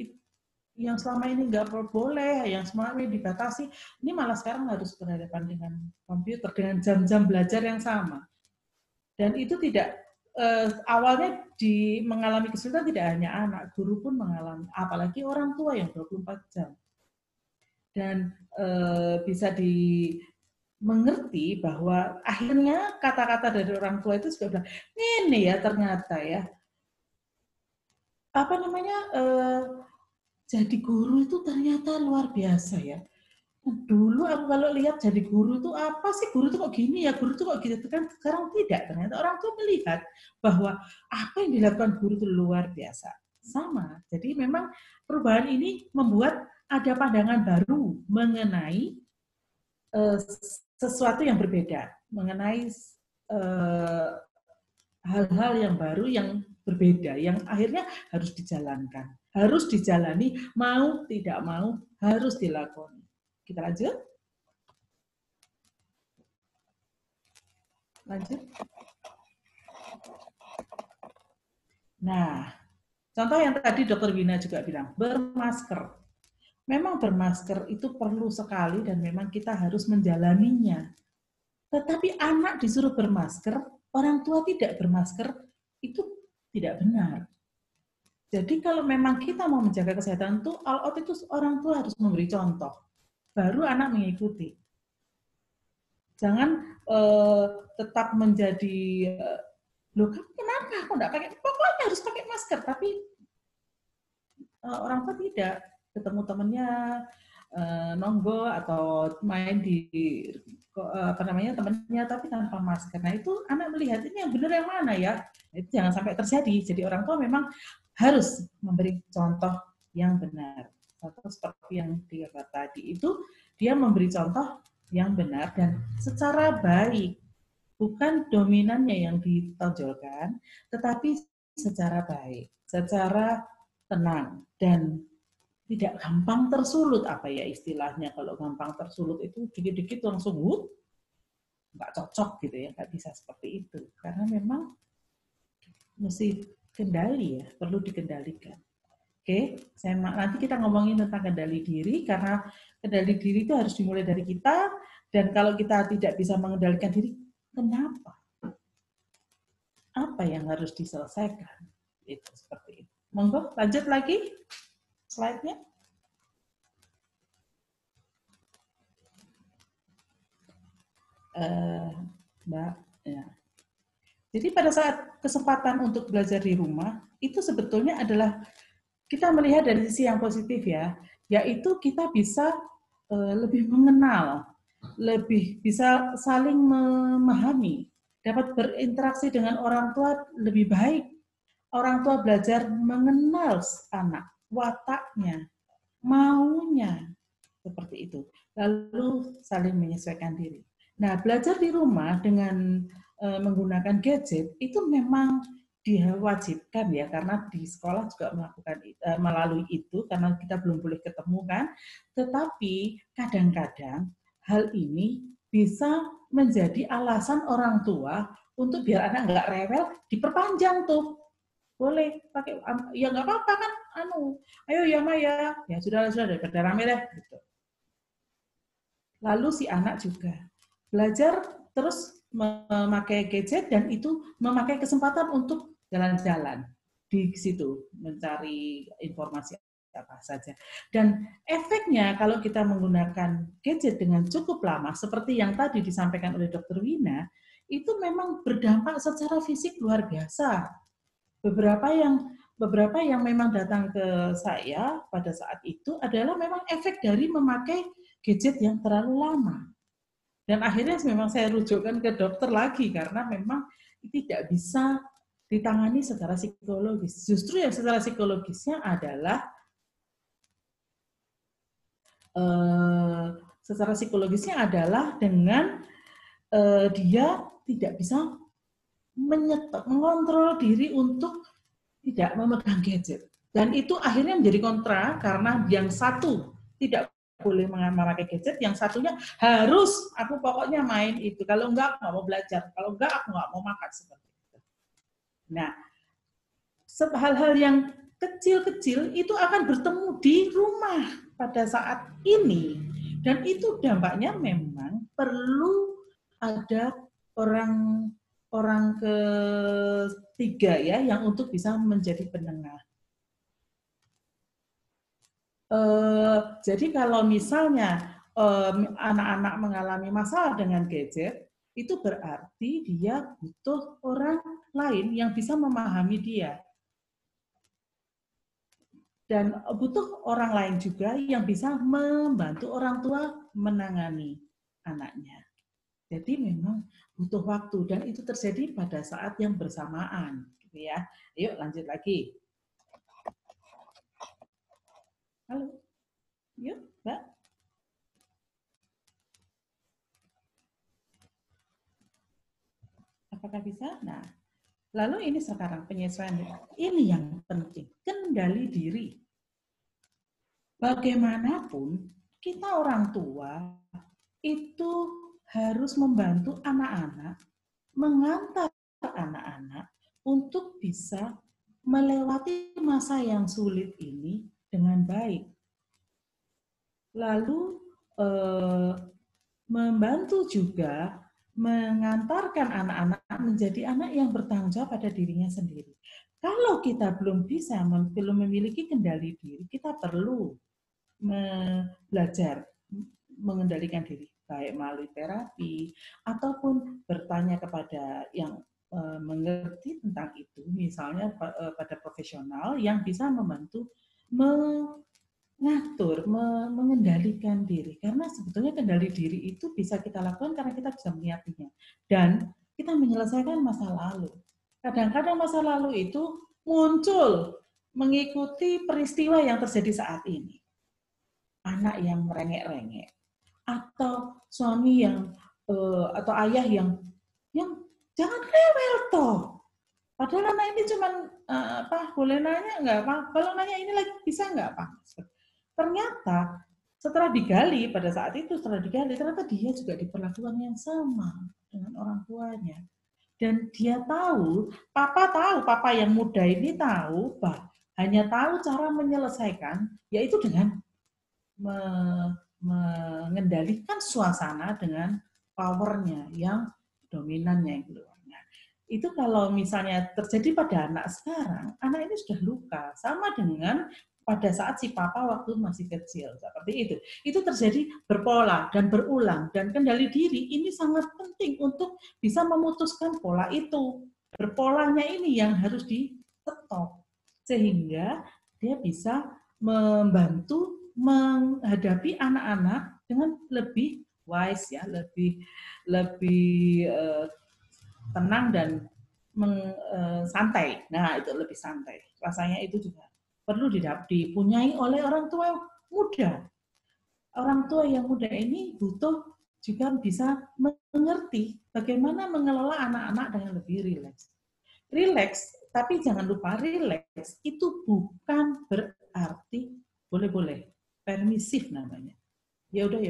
yang selama ini nggak boleh, yang selama ini dibatasi, ini malah sekarang harus berhadapan dengan komputer dengan jam-jam belajar yang sama. Dan itu tidak awalnya mengalami kesulitan tidak hanya anak, guru pun mengalami, apalagi orang tua yang 24 jam. Dan bisa dimengerti bahwa akhirnya kata-kata dari orang tua itu juga bilang, ini ya ternyata ya, jadi guru itu ternyata luar biasa ya. Dulu aku kalau lihat jadi guru itu apa sih, guru itu kok gini ya, guru itu kok gitu kan, sekarang tidak. Ternyata orang tua melihat bahwa apa yang dilakukan guru itu luar biasa. Sama. Jadi memang perubahan ini membuat ada pandangan baru mengenai sesuatu yang berbeda, mengenai hal-hal yang baru yang berbeda, yang akhirnya harus dijalankan, harus dijalani, mau tidak mau harus dilakoni. Kita lanjut. Nah, contoh yang tadi Dr. Wina juga bilang, bermasker. Memang bermasker itu perlu sekali dan memang kita harus menjalaninya. Tetapi anak disuruh bermasker, orang tua tidak bermasker, itu tidak benar. Jadi kalau memang kita mau menjaga kesehatan itu, all out itu orang tua harus memberi contoh. Baru anak mengikuti. Jangan tetap menjadi, loh kenapa aku enggak pakai, pokoknya harus pakai masker, tapi orang tua tidak, ketemu temannya nonggo atau main di temannya tapi tanpa masker. Nah itu anak melihat ini yang benar yang mana ya, itu jangan sampai terjadi. Jadi orang tua memang harus memberi contoh yang benar. Atau seperti yang dikatakan tadi itu, dia memberi contoh yang benar dan secara baik, bukan dominannya yang ditonjolkan, tetapi secara baik, secara tenang dan tidak gampang tersulut. Apa ya istilahnya kalau gampang tersulut itu dikit-dikit langsung nggak cocok gitu ya, nggak bisa seperti itu karena memang mesti kendali ya, perlu dikendalikan. Oke, nanti kita ngomongin tentang kendali diri, karena kendali diri itu harus dimulai dari kita, dan kalau kita tidak bisa mengendalikan diri, kenapa? Apa yang harus diselesaikan? Itu seperti itu. Monggo, lanjut lagi slide-nya. Mbak, ya. Jadi pada saat kesempatan untuk belajar di rumah, itu sebetulnya adalah kita melihat dari sisi yang positif ya, yaitu kita bisa lebih mengenal, lebih bisa saling memahami, dapat berinteraksi dengan orang tua lebih baik. Orang tua belajar mengenal anak, wataknya, maunya, seperti itu. Lalu saling menyesuaikan diri. Nah, belajar di rumah dengan menggunakan gadget itu memang diwajibkan ya, karena di sekolah juga melakukan melalui itu karena kita belum boleh ketemu kan. Tetapi kadang-kadang hal ini bisa menjadi alasan orang tua untuk biar anak nggak rewel, diperpanjang tuh. Boleh pakai, ya nggak apa-apa kan, ayo ya Maya, ya sudah daripada rame deh. Gitu. Lalu si anak juga belajar terus memakai gadget dan itu memakai kesempatan untuk jalan-jalan di situ, mencari informasi apa saja. Dan efeknya kalau kita menggunakan gadget dengan cukup lama, seperti yang tadi disampaikan oleh Dr. Wina, itu memang berdampak secara fisik luar biasa. Beberapa yang memang datang ke saya pada saat itu adalah memang efek dari memakai gadget yang terlalu lama. Dan akhirnya memang saya rujukkan ke dokter lagi karena memang tidak bisa ditangani secara psikologis. Justru yang secara psikologisnya adalah dengan dia tidak bisa mengontrol diri untuk tidak memegang gadget. Dan itu akhirnya menjadi kontra karena yang satu tidak boleh memakai gadget, yang satunya harus, aku pokoknya main itu. Kalau enggak, aku nggak mau belajar. Kalau enggak, aku nggak mau makan. Seperti itu. Nah, hal-hal yang kecil-kecil itu akan bertemu di rumah pada saat ini. Dan itu dampaknya memang perlu ada orang ketiga ya yang untuk bisa menjadi penengah. Jadi kalau misalnya anak-anak mengalami masalah dengan gadget, itu berarti dia butuh orang lain yang bisa memahami dia. Dan butuh orang lain juga yang bisa membantu orang tua menangani anaknya. Jadi memang butuh waktu dan itu terjadi pada saat yang bersamaan, gitu ya. Yuk lanjut lagi. Halo, yuk Mbak. Apakah bisa? Nah, lalu ini sekarang penyesuaian. Ini yang penting, kendali diri. Bagaimanapun kita orang tua itu harus membantu anak-anak, mengantar anak-anak untuk bisa melewati masa yang sulit ini dengan baik. Lalu membantu juga mengantarkan anak-anak menjadi anak yang bertanggung jawab pada dirinya sendiri. Kalau kita belum memiliki kendali diri, kita perlu belajar mengendalikan diri, baik melalui terapi ataupun bertanya kepada yang mengerti tentang itu, misalnya pada profesional yang bisa membantu mengatur, mengendalikan diri. Karena sebetulnya kendali diri itu bisa kita lakukan karena kita bisa menyiapkannya. Dan kita menyelesaikan masa lalu. Kadang-kadang masa lalu itu muncul mengikuti peristiwa yang terjadi saat ini. Anak yang merengek-rengek, atau suami yang atau ayah yang jangan rewel toh. Padahal anak ini cuman boleh nanya nggak Pak? Kalau nanya ini lagi bisa nggak Pak? Ternyata setelah digali pada saat itu ternyata dia juga diperlakukan yang sama dengan orang tuanya. Dan dia tahu, papa yang muda ini tahu, hanya tahu cara menyelesaikan, yaitu dengan mengendalikan suasana dengan powernya yang dominannya yang keluarnya. Itu kalau misalnya terjadi pada anak sekarang, anak ini sudah luka. Sama dengan pada saat si papa waktu masih kecil. Seperti itu. Itu terjadi berpola dan berulang. Dan kendali diri ini sangat penting untuk bisa memutuskan pola itu. Berpolanya ini yang harus di-stop. Sehingga dia bisa membantu menghadapi anak-anak dengan lebih wise ya, lebih tenang dan santai. Nah, itu lebih santai. Rasanya itu juga perlu dipunyai oleh orang tua muda. Orang tua yang muda ini butuh juga bisa mengerti bagaimana mengelola anak-anak dengan lebih rileks. Rileks, tapi jangan lupa rileks itu bukan berarti boleh-boleh, permisif namanya. Ya udah,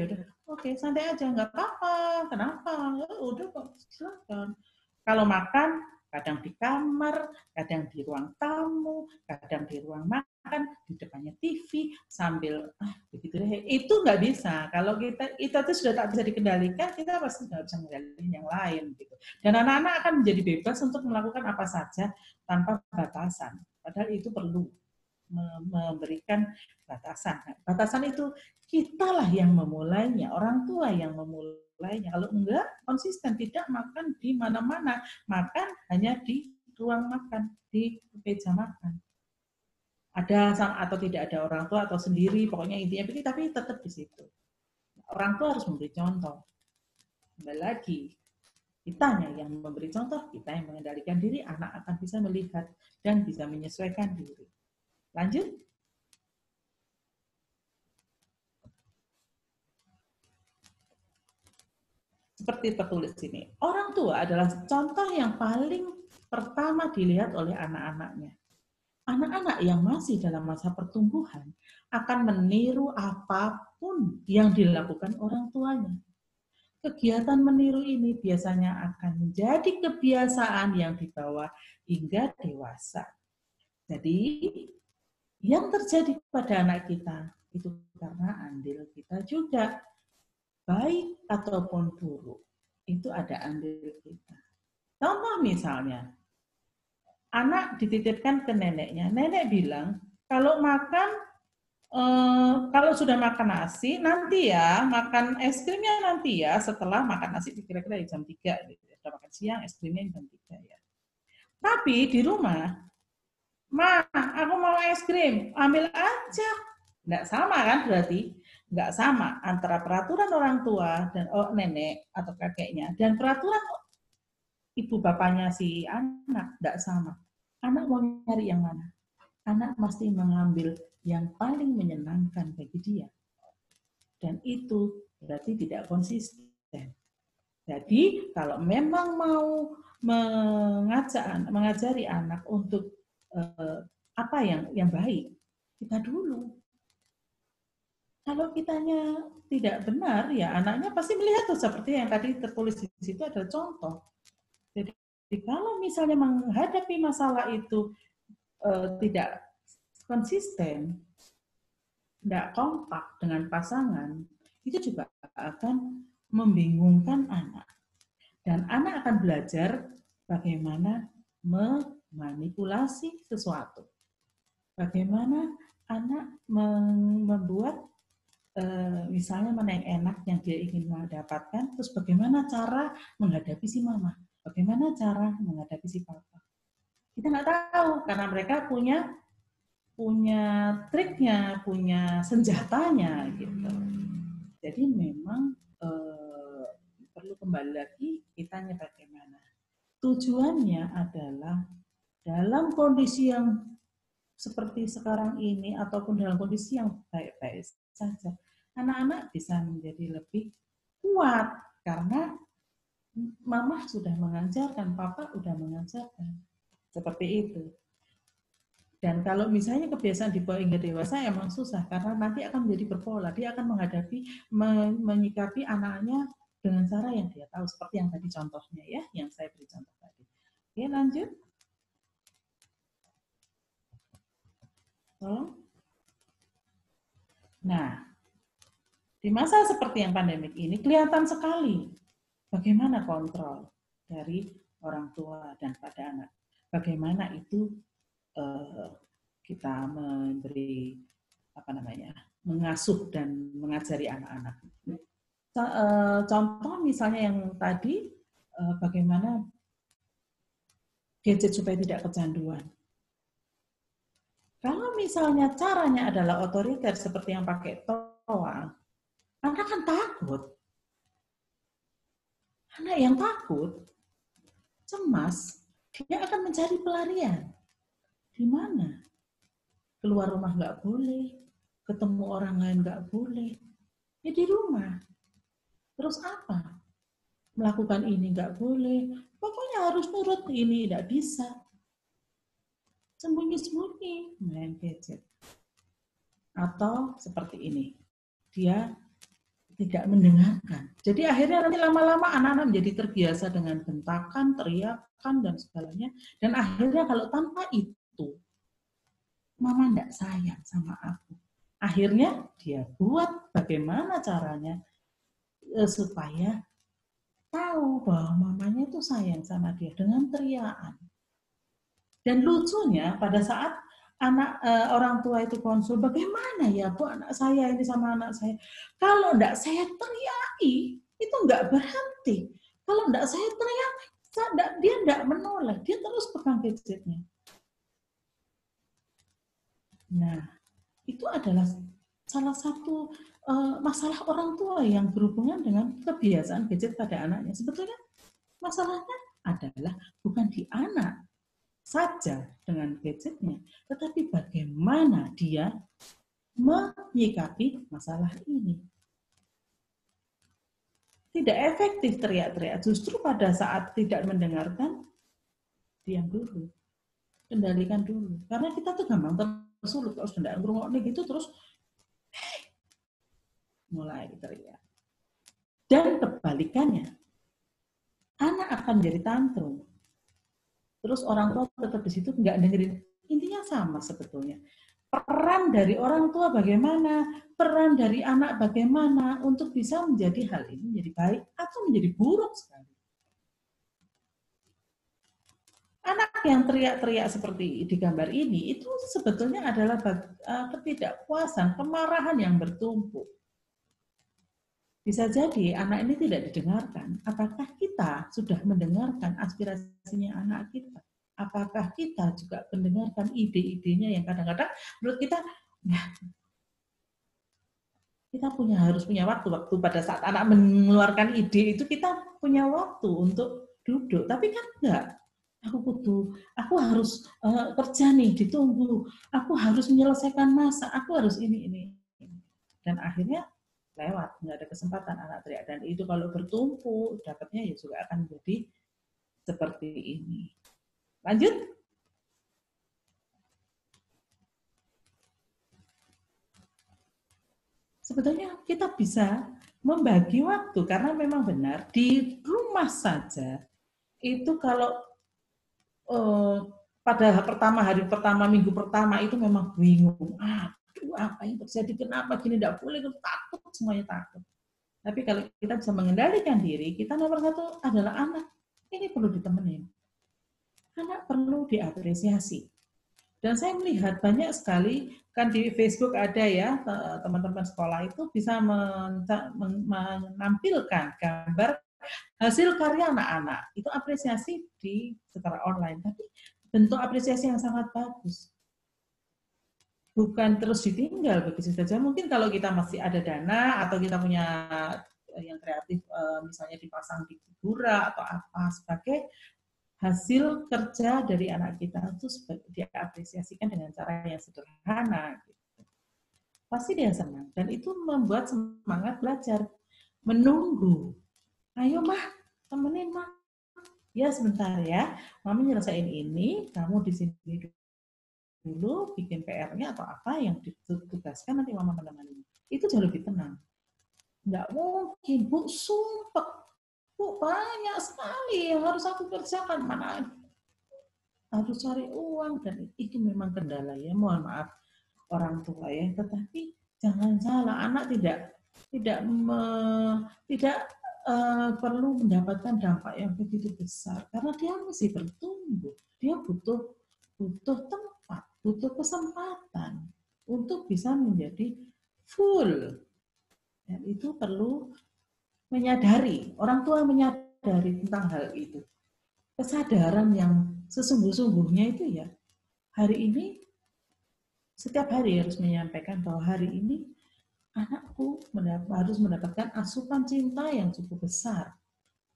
oke, santai aja, nggak apa-apa. Kenapa? Ya udah kok, silakan. Kalau makan, kadang di kamar, kadang di ruang tamu, kadang di ruang makan, di depannya TV, sambil begitu deh. Itu nggak bisa. Kalau kita itu sudah tak bisa dikendalikan, kita pasti nggak bisa mengendalikan yang lain. Gitu. Dan anak-anak akan menjadi bebas untuk melakukan apa saja tanpa batasan. Padahal itu perlu memberikan batasan. Batasan itu kitalah yang memulainya, orang tua yang memulainya. Kalau enggak, konsisten, tidak makan di mana-mana, makan hanya di ruang makan, di meja makan. Ada atau tidak ada orang tua atau sendiri, pokoknya intinya tapi tetap di situ. Orang tua harus memberi contoh. Kembali lagi, kitanya yang memberi contoh, kita yang mengendalikan diri, anak akan bisa melihat dan bisa menyesuaikan diri. Lanjut. Seperti tertulis sini, orang tua adalah contoh yang paling pertama dilihat oleh anak-anaknya. Anak-anak yang masih dalam masa pertumbuhan akan meniru apapun yang dilakukan orang tuanya. Kegiatan meniru ini biasanya akan menjadi kebiasaan yang dibawa hingga dewasa. Jadi, yang terjadi pada anak kita itu karena andil kita juga. Baik ataupun buruk, itu ada andil kita. Contoh misalnya, anak dititipkan ke neneknya. Nenek bilang, kalau sudah makan nasi, nanti ya, makan es krimnya nanti ya, setelah makan nasi kira-kira jam 3. Gitu. Sudah makan siang, es krimnya jam 3 ya. Tapi di rumah, Ma, aku mau es krim, ambil aja. Nggak sama kan berarti? Nggak sama antara peraturan orang tua dan nenek atau kakeknya dan peraturan ibu bapaknya si anak. Nggak sama. Anak mau nyari yang mana? Anak mesti mengambil yang paling menyenangkan bagi dia. Dan itu berarti tidak konsisten. Jadi kalau memang mau mengajari anak untuk apa yang baik, kita dulu. Kalau kitanya tidak benar, ya anaknya pasti melihat tuh seperti yang tadi tertulis di situ adalah contoh. Jadi kalau misalnya menghadapi masalah itu tidak konsisten, tidak kompak dengan pasangan, itu juga akan membingungkan anak. Dan anak akan belajar bagaimana memanipulasi sesuatu. Bagaimana anak membuat misalnya mana yang enak yang dia ingin mendapatkan, terus bagaimana cara menghadapi si mama, bagaimana cara menghadapi si papa. Kita nggak tahu karena mereka punya triknya, punya senjatanya gitu. Jadi memang perlu kembali lagi kitanya bagaimana. Tujuannya adalah dalam kondisi yang seperti sekarang ini ataupun dalam kondisi yang baik-baik saja, anak-anak bisa menjadi lebih kuat karena mama sudah mengajarkan, papa sudah mengajarkan. Seperti itu. Dan kalau misalnya kebiasaan dibawa hingga dewasa emang susah karena nanti akan menjadi berpola. Dia akan menyikapi anaknya dengan cara yang dia tahu seperti yang tadi contohnya ya, yang saya beri contoh tadi. Oke, lanjut. Nah, di masa seperti yang pandemik ini kelihatan sekali bagaimana kontrol dari orang tua dan pada anak. Bagaimana itu kita memberi mengasuh dan mengajari anak-anak. Contoh misalnya yang tadi bagaimana gadget supaya tidak kecanduan. Kalau misalnya caranya adalah otoriter seperti yang pakai toa, anak kan takut. Anak yang takut, cemas, dia akan mencari pelarian. Di mana? keluar rumah nggak boleh, ketemu orang lain nggak boleh, ya di rumah. Terus apa? Melakukan ini nggak boleh, pokoknya harus nurut, ini tidak bisa. Sembunyi-sembunyi main gadget. Atau seperti ini, dia tidak mendengarkan. Jadi akhirnya nanti lama-lama anak-anak menjadi terbiasa dengan bentakan, teriakan, dan segalanya. Dan akhirnya kalau tanpa itu, mama tidak sayang sama aku. Akhirnya dia buat bagaimana caranya supaya tahu bahwa mamanya itu sayang sama dia dengan teriakan. Dan lucunya pada saat orang tua itu konsul, bagaimana ya Bu anak saya ini sama anak saya? Kalau enggak saya teriaki, itu enggak berhenti. Kalau enggak saya teriaki, dia enggak menoleh, dia terus pegang gadgetnya. Nah, itu adalah salah satu masalah orang tua yang berhubungan dengan kebiasaan gadget pada anaknya. Sebetulnya masalahnya adalah bukan di anak saja dengan gadgetnya, tetapi bagaimana dia menyikapi masalah ini. Tidak efektif teriak-teriak, justru pada saat tidak mendengarkan, diam dulu, kendalikan dulu. Karena kita tuh gampang tersulut, kalau sudah ngerungoknya gitu, terus mulai teriak. Dan kebalikannya, anak akan menjadi tantrum. Terus orang tua tetap di situ nggak dengerin. Intinya sama sebetulnya. Peran dari orang tua bagaimana, peran dari anak bagaimana untuk bisa menjadi hal ini menjadi baik atau menjadi buruk sekali. Anak yang teriak-teriak seperti di gambar ini itu sebetulnya adalah ketidakpuasan, kemarahan yang bertumpuk. Bisa jadi anak ini tidak didengarkan. Apakah kita sudah mendengarkan aspirasinya anak kita? Apakah kita juga mendengarkan ide-idenya yang kadang-kadang menurut kita, ya, kita harus punya waktu pada saat anak mengeluarkan ide itu kita punya waktu untuk duduk. Tapi kan enggak. Aku harus kerja nih, ditunggu. Aku harus menyelesaikan masa. Aku harus ini. Dan akhirnya lewat, nggak ada kesempatan anak teriak. Dan itu kalau bertumpu, dapatnya ya juga akan menjadi seperti ini. Lanjut. Sebetulnya kita bisa membagi waktu, karena memang benar, di rumah saja, itu kalau pada hari pertama, minggu pertama, itu memang bingung. Apa yang terjadi, kenapa gini, tidak boleh, takut, semuanya takut. Tapi kalau kita bisa mengendalikan diri, kita nomor satu adalah anak. Ini perlu ditemenin. Anak perlu diapresiasi. Dan saya melihat banyak sekali, kan di Facebook ada ya, teman-teman sekolah itu bisa menampilkan gambar hasil karya anak-anak. Itu apresiasi secara online. Tapi bentuk apresiasi yang sangat bagus. Bukan terus ditinggal begitu saja. Mungkin kalau kita masih ada dana atau kita punya yang kreatif, misalnya dipasang di figura atau apa sebagai hasil kerja dari anak kita, itu diapresiasikan dengan cara yang sederhana. Pasti dia senang dan itu membuat semangat belajar. Menunggu. Ayo mah, temenin mah. Ya sebentar ya, mami nyelesain ini, kamu di sini dulu bikin PR-nya atau apa yang ditugaskan, nanti mama menemani. Itu jauh lebih tenang. Nggak mungkin, Bu, sumpah. Bu, banyak sekali yang harus aku kerjakan. Mana harus cari uang, dan itu memang kendala ya. Mohon maaf orang tua ya, tetapi jangan salah, anak tidak perlu mendapatkan dampak yang begitu besar karena dia masih bertumbuh. Dia butuh tempat, butuh kesempatan untuk bisa menjadi full. Dan itu perlu menyadari, orang tua menyadari tentang hal itu. Kesadaran yang sesungguh-sungguhnya itu ya, hari ini, setiap hari harus menyampaikan bahwa hari ini anakku harus mendapatkan asupan cinta yang cukup besar.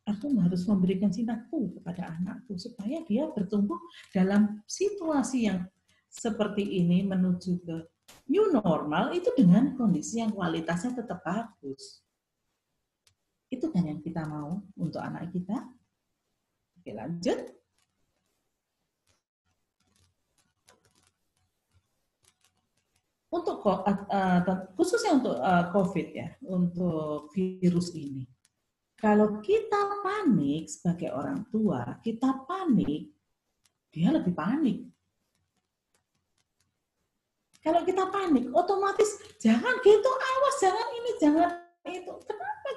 Aku harus memberikan cintaku kepada anakku supaya dia bertumbuh dalam situasi yang seperti ini menuju ke new normal itu dengan kondisi yang kualitasnya tetap bagus. Itu kan yang kita mau untuk anak kita. Oke, lanjut. Untuk khususnya untuk COVID ya, untuk virus ini. Kalau kita panik sebagai orang tua, kita panik, dia lebih panik. Kalau kita panik, otomatis jangan gitu, awas, jangan ini, jangan itu. Kenapa?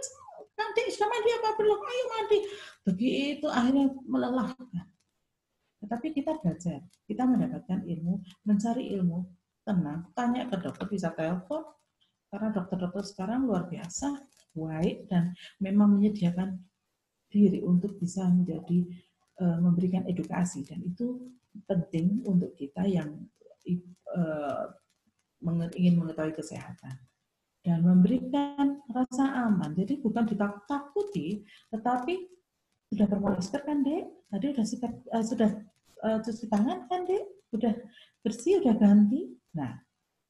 Nanti sudah mandi apa belum? Ayo mandi. Begitu akhirnya melelahkan. Tetapi kita belajar, kita mendapatkan ilmu, mencari ilmu, tenang, tanya ke dokter, bisa telepon, karena dokter-dokter sekarang luar biasa, baik, dan memang menyediakan diri untuk bisa menjadi memberikan edukasi, dan itu penting untuk kita yang ingin mengetahui kesehatan dan memberikan rasa aman. Jadi bukan ditakut-takuti, tetapi sudah bermasker kan, Dek? Tadi sudah cuci tangan kan, Dek? Sudah bersih, sudah ganti. Nah,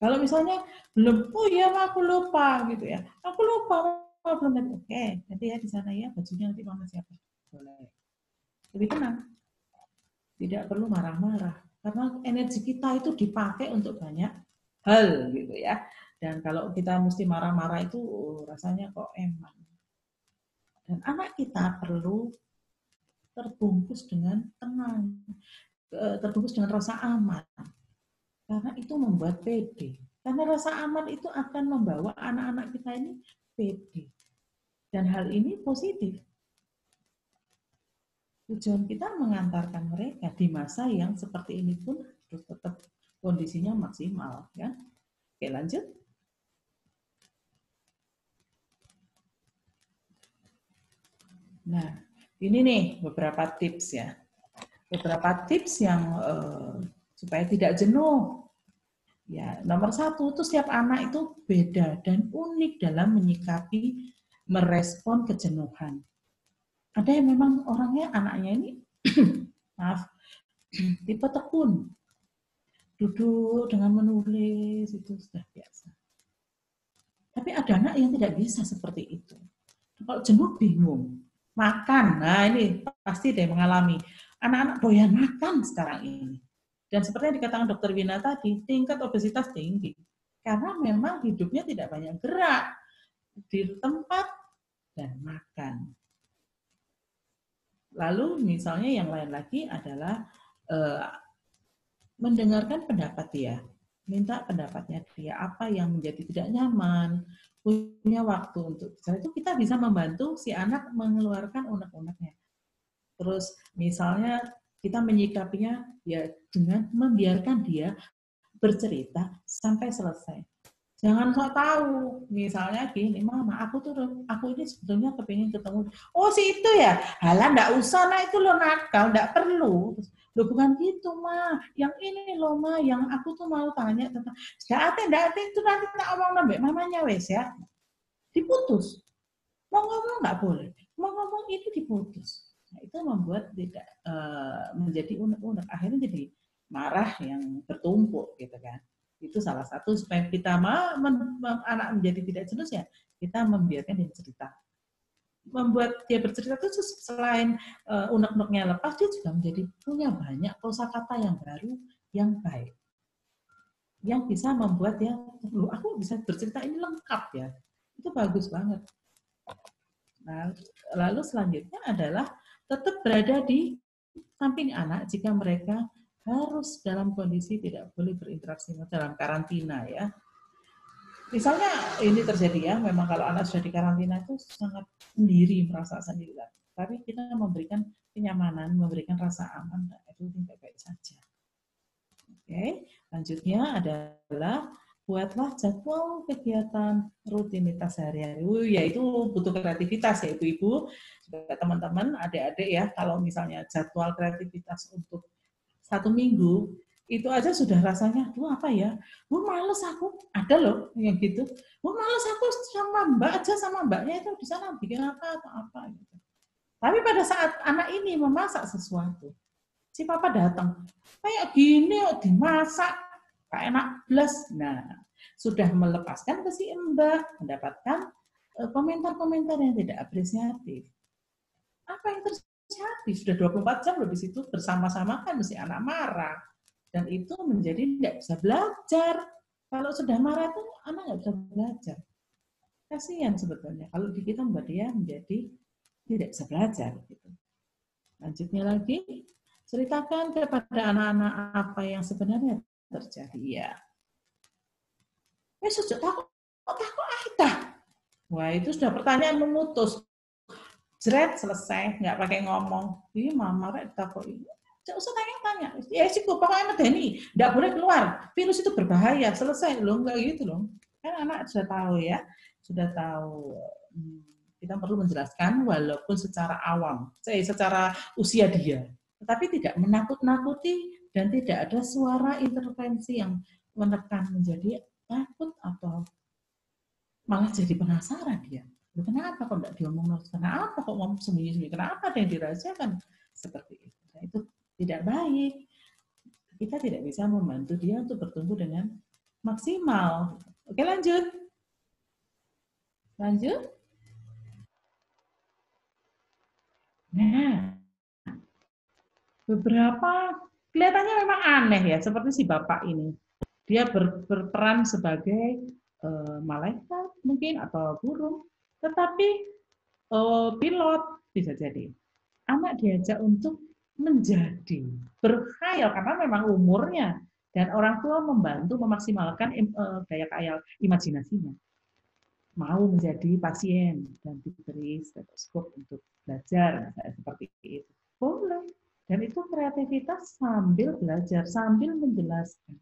kalau misalnya belum, oh iya aku lupa gitu ya. Aku lupa, belum ganti. Oke, nanti ya di sana ya, bajunya nanti mama siapa? Boleh. Lebih tenang. Tidak perlu marah-marah. Karena energi kita itu dipakai untuk banyak hal gitu ya. Dan kalau kita mesti marah-marah itu rasanya kok emang. Dan anak kita perlu terbungkus dengan tenang, terbungkus dengan rasa aman. Karena itu membuat pede. Karena rasa aman itu akan membawa anak-anak kita ini pede. Dan hal ini positif. Tujuan kita mengantarkan mereka di masa yang seperti ini pun harus tetap kondisinya maksimal. Ya. Oke, lanjut. Nah, ini nih beberapa tips ya. Beberapa tips yang supaya tidak jenuh. Ya, nomor 1 itu setiap anak itu beda dan unik dalam menyikapi, merespon kejenuhan. Ada yang memang orangnya, anaknya ini, maaf, tipe tekun. Duduk dengan menulis, itu sudah biasa. Tapi ada anak yang tidak bisa seperti itu. Kalau jenuh bingung. Makan, nah ini pasti dia mengalami. Anak-anak doyan makan sekarang ini. Dan seperti yang dikatakan Dr. Wina tadi, tingkat obesitas tinggi. Karena memang hidupnya tidak banyak gerak. Di tempat dan makan. Lalu misalnya yang lain lagi adalah mendengarkan pendapat dia. Minta pendapatnya dia, apa yang menjadi tidak nyaman, punya waktu untuk bicara. Itu kita bisa membantu si anak mengeluarkan unek-uneknya. Terus misalnya kita menyikapinya ya dengan membiarkan dia bercerita sampai selesai. Jangan sok tahu, misalnya gini, Mama, aku ini sebetulnya kepingin ketemu. Oh si itu ya, halah nggak usah, nah itu lo nakal, nggak perlu. Lo bukan gitu, Ma. Yang ini loh, Ma, yang aku tuh mau tanya tentang. Nggak ada itu nanti tak omong nambah mamanya wes ya. Diputus. Mau ngomong nggak boleh. Mau ngomong itu diputus. Nah, itu membuat tidak menjadi unek-unek. Akhirnya jadi marah yang bertumpuk gitu kan. Itu salah satu supaya kita anak menjadi tidak jenuh ya, kita membiarkan dia cerita. Membuat dia bercerita itu selain unek-uneknya lepas, dia juga menjadi punya banyak kosakata yang baru, yang baik. Yang bisa membuat dia, aku bisa bercerita ini lengkap ya. Itu bagus banget. Nah, lalu selanjutnya adalah tetap berada di samping anak jika mereka harus dalam kondisi tidak boleh berinteraksi dalam karantina ya. Misalnya ini terjadi ya, memang kalau anak sudah di karantina itu sangat sendiri, merasa sendiri. Tapi kita memberikan kenyamanan, memberikan rasa aman, itu tidak baik saja. Oke, lanjutnya adalah buatlah jadwal kegiatan rutinitas sehari-hari. Ya itu butuh kreativitas ya Ibu-ibu, juga teman-teman, adik-adik ya. Kalau misalnya jadwal kreativitas untuk 1 minggu, itu aja sudah rasanya, apa ya, males aku, ada loh yang gitu, males aku sama mbak aja, sama mbaknya itu di sana bikin apa atau apa gitu. Tapi pada saat anak ini memasak sesuatu, si papa datang, kayak gini dimasak, kayak enak belas. Nah, sudah melepaskan ke si mbak, mendapatkan komentar-komentar yang tidak apresiatif. Apa yang terjadi? Sudah 24 jam loh di situ bersama-sama kan mesti anak marah. Dan itu menjadi tidak bisa belajar. Kalau sudah marah tuh anak nggak bisa belajar. Kasihan sebetulnya kalau di kita membuat dia menjadi tidak bisa belajar. Gitu. Lanjutnya lagi, ceritakan kepada anak-anak apa yang sebenarnya terjadi. Ya, sejak takut ah. Wah, itu sudah pertanyaan memutus. Jret, selesai, nggak pakai ngomong. Iya, mama rek takut. Tidak usah tanya-tanya. Ya sih, pokoknya medeni, nggak boleh keluar. Virus itu berbahaya. Selesai loh, nggak gitu loh. Kan anak sudah tahu ya, sudah tahu. Kita perlu menjelaskan walaupun secara awam, secara usia dia, tetapi tidak menakut-nakuti dan tidak ada suara intervensi yang menekan menjadi takut atau malah jadi penasaran dia. Kenapa kok tidak diomong? Kenapa kok ngomong sembunyi-sembunyi? Kenapa ada yang dirahasiakan? Seperti itu. Nah, itu tidak baik. Kita tidak bisa membantu dia untuk bertumbuh dengan maksimal. Oke, lanjut. Lanjut. Nah, beberapa kelihatannya memang aneh ya, seperti si bapak ini. Dia berperan sebagai malaikat mungkin atau burung, tetapi pilot bisa jadi. Anak diajak untuk menjadi berkhayal karena memang umurnya dan orang tua membantu memaksimalkan daya khayal imajinasinya. Mau menjadi pasien dan diberi stetoskop untuk belajar seperti itu. Boleh. Dan itu kreativitas sambil belajar, sambil menjelaskan.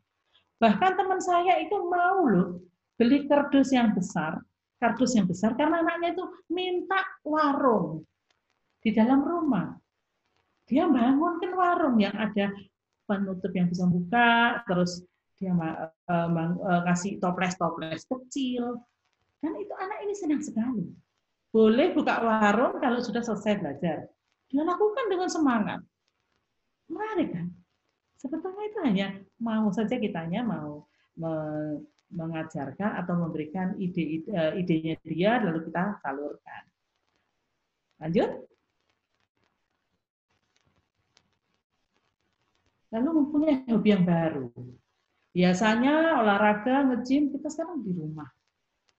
Bahkan teman saya itu mau loh beli kardus yang besar karena anaknya itu minta warung di dalam rumah. Dia bangunkan warung yang ada penutup yang bisa buka, terus dia kasih toples-toples kecil. Dan itu anak ini senang sekali. Boleh buka warung kalau sudah selesai belajar. Dia lakukan dengan semangat. Menarik kan? Sebetulnya itu hanya mau saja kitanya mau mengajarkan atau memberikan idenya dia, lalu kita salurkan. Lanjut. Lalu mempunyai hobi yang baru. Biasanya olahraga, nge-gym, kita sekarang di rumah.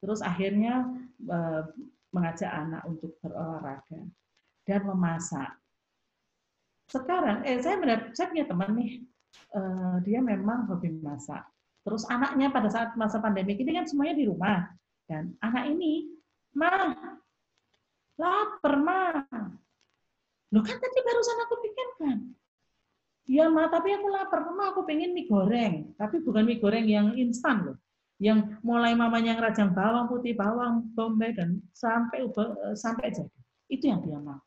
Terus akhirnya mengajak anak untuk berolahraga dan memasak. Sekarang, saya punya teman nih, dia memang hobi masak. Terus anaknya pada saat masa pandemi ini kan semuanya di rumah. Dan anak ini, "Ma, lapar, Ma." Loh kan tadi barusan aku bikinkan. "Iya, Ma, tapi aku lapar. Ma, aku pengen mie goreng." Tapi bukan mie goreng yang instan loh. Yang mulai mamanya ngerajang bawang putih, bawang bombay dan sampai jadi. Itu yang dia mau.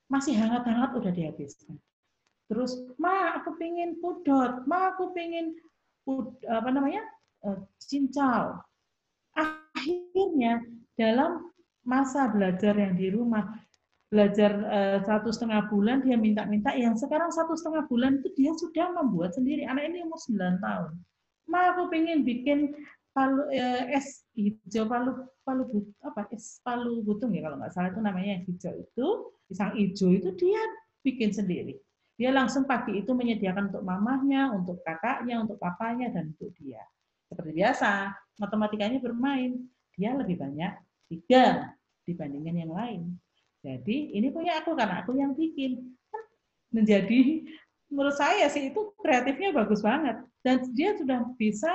Masih hangat-hangat udah dihabiskan. Terus, "Ma, aku pengen pudot. Ma, aku pengen cincau." Akhirnya dalam masa belajar yang di rumah, belajar 1,5 bulan dia minta-minta, yang sekarang 1,5 bulan itu dia sudah membuat sendiri. Anak ini umur 9 tahun. "Ma, aku pengen bikin es hijau es palu butung ya kalau nggak salah itu namanya yang hijau itu, pisang hijau itu dia bikin sendiri. Dia langsung pagi itu menyediakan untuk mamahnya, untuk kakaknya, untuk papanya dan untuk dia. Seperti biasa, matematikanya bermain. Dia lebih banyak 3 dibandingkan yang lain. Jadi ini punya aku karena aku yang bikin. Menjadi menurut saya sih itu kreatifnya bagus banget dan dia sudah bisa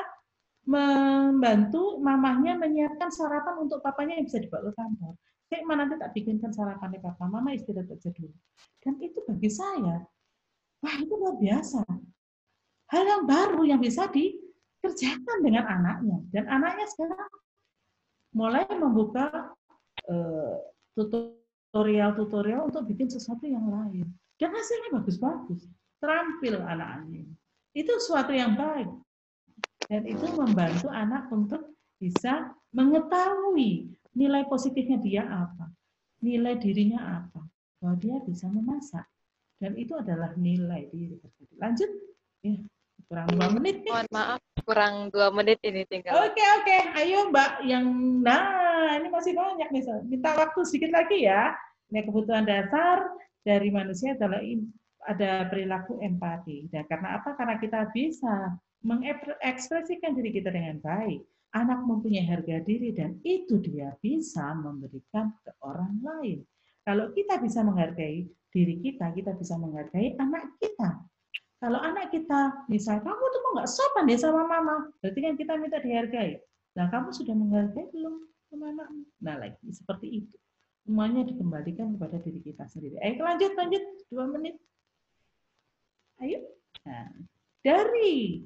membantu mamahnya menyiapkan sarapan untuk papanya yang bisa dibawa ke kantor. Nanti tak bikinkan sarapan papa, mama istirahat aja dulu. Dan itu bagi saya, wah itu luar biasa. Hal yang baru yang bisa dikerjakan dengan anaknya. Dan anaknya sekarang mulai membuka tutorial untuk bikin sesuatu yang lain. Dan hasilnya bagus-bagus. Terampil anak-anaknya. Itu sesuatu yang baik. Dan itu membantu anak untuk bisa mengetahui nilai positifnya dia apa, nilai dirinya apa, bahwa dia bisa memasak, Dan itu adalah nilai diri. Lanjut. Ya, kurang 2 menit nih. Mohon maaf, kurang 2 menit ini tinggal. Oke. Ayo Mbak yang ini masih banyak nih. Minta waktu sedikit lagi ya. Nah, kebutuhan dasar dari manusia adalah ada perilaku empati. Dan karena apa? Karena kita bisa mengekspresikan diri kita dengan baik. Anak mempunyai harga diri dan itu dia bisa memberikan ke orang lain. Kalau kita bisa menghargai diri kita bisa menghargai anak kita. Kalau anak kita, misalnya, kamu tuh kok nggak sopan ya sama mama, berarti kan kita minta dihargai. Nah, kamu sudah menghargai belum sama anakmu? Nah, lagi seperti itu. Semuanya dikembalikan kepada diri kita sendiri. Ayo lanjut 2 menit. Ayo. Nah, dari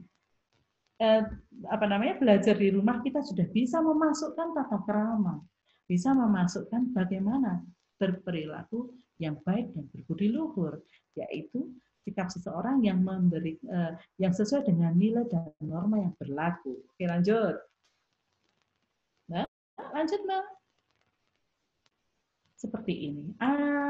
belajar di rumah kita sudah bisa memasukkan tata krama, bisa memasukkan bagaimana berperilaku yang baik dan berbudi luhur, yaitu sikap seseorang yang yang sesuai dengan nilai dan norma yang berlaku. Oke, lanjut. Nah, lanjut, Mbak. Seperti ini.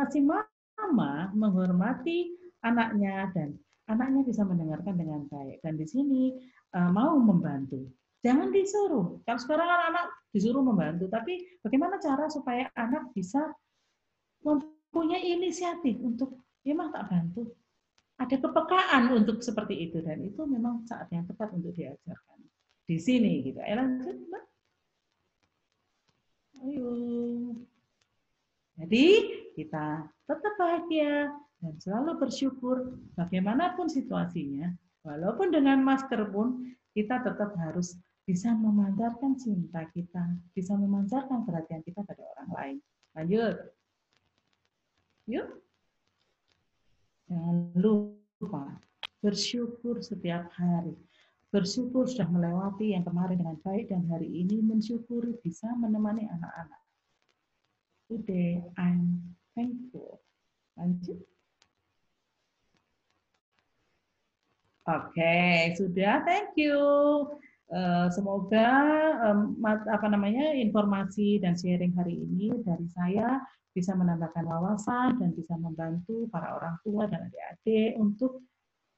Si mama menghormati anaknya dan anaknya bisa mendengarkan dengan baik. Dan di sini mau membantu. Jangan disuruh. Kalau sekarang anak-anak disuruh membantu, tapi bagaimana cara supaya anak bisa mempunyai inisiatif untuk, ya mah tak bantu. Ada kepekaan untuk seperti itu, dan itu memang saat yang tepat untuk diajarkan di sini gitu. Ayo lanjut, Mbak. Ayo. Jadi kita tetap bahagia dan selalu bersyukur bagaimanapun situasinya, walaupun dengan masker pun kita tetap harus bisa memancarkan cinta kita, bisa memancarkan perhatian kita pada orang lain. Lanjut. Yuk. Jangan lupa bersyukur setiap hari. Bersyukur sudah melewati yang kemarin dengan baik dan hari ini mensyukuri bisa menemani anak-anak. Today I'm thankful. Lanjut. Oke, sudah. Thank you. Semoga informasi dan sharing hari ini dari saya bisa menambahkan wawasan dan bisa membantu para orang tua dan adik-adik untuk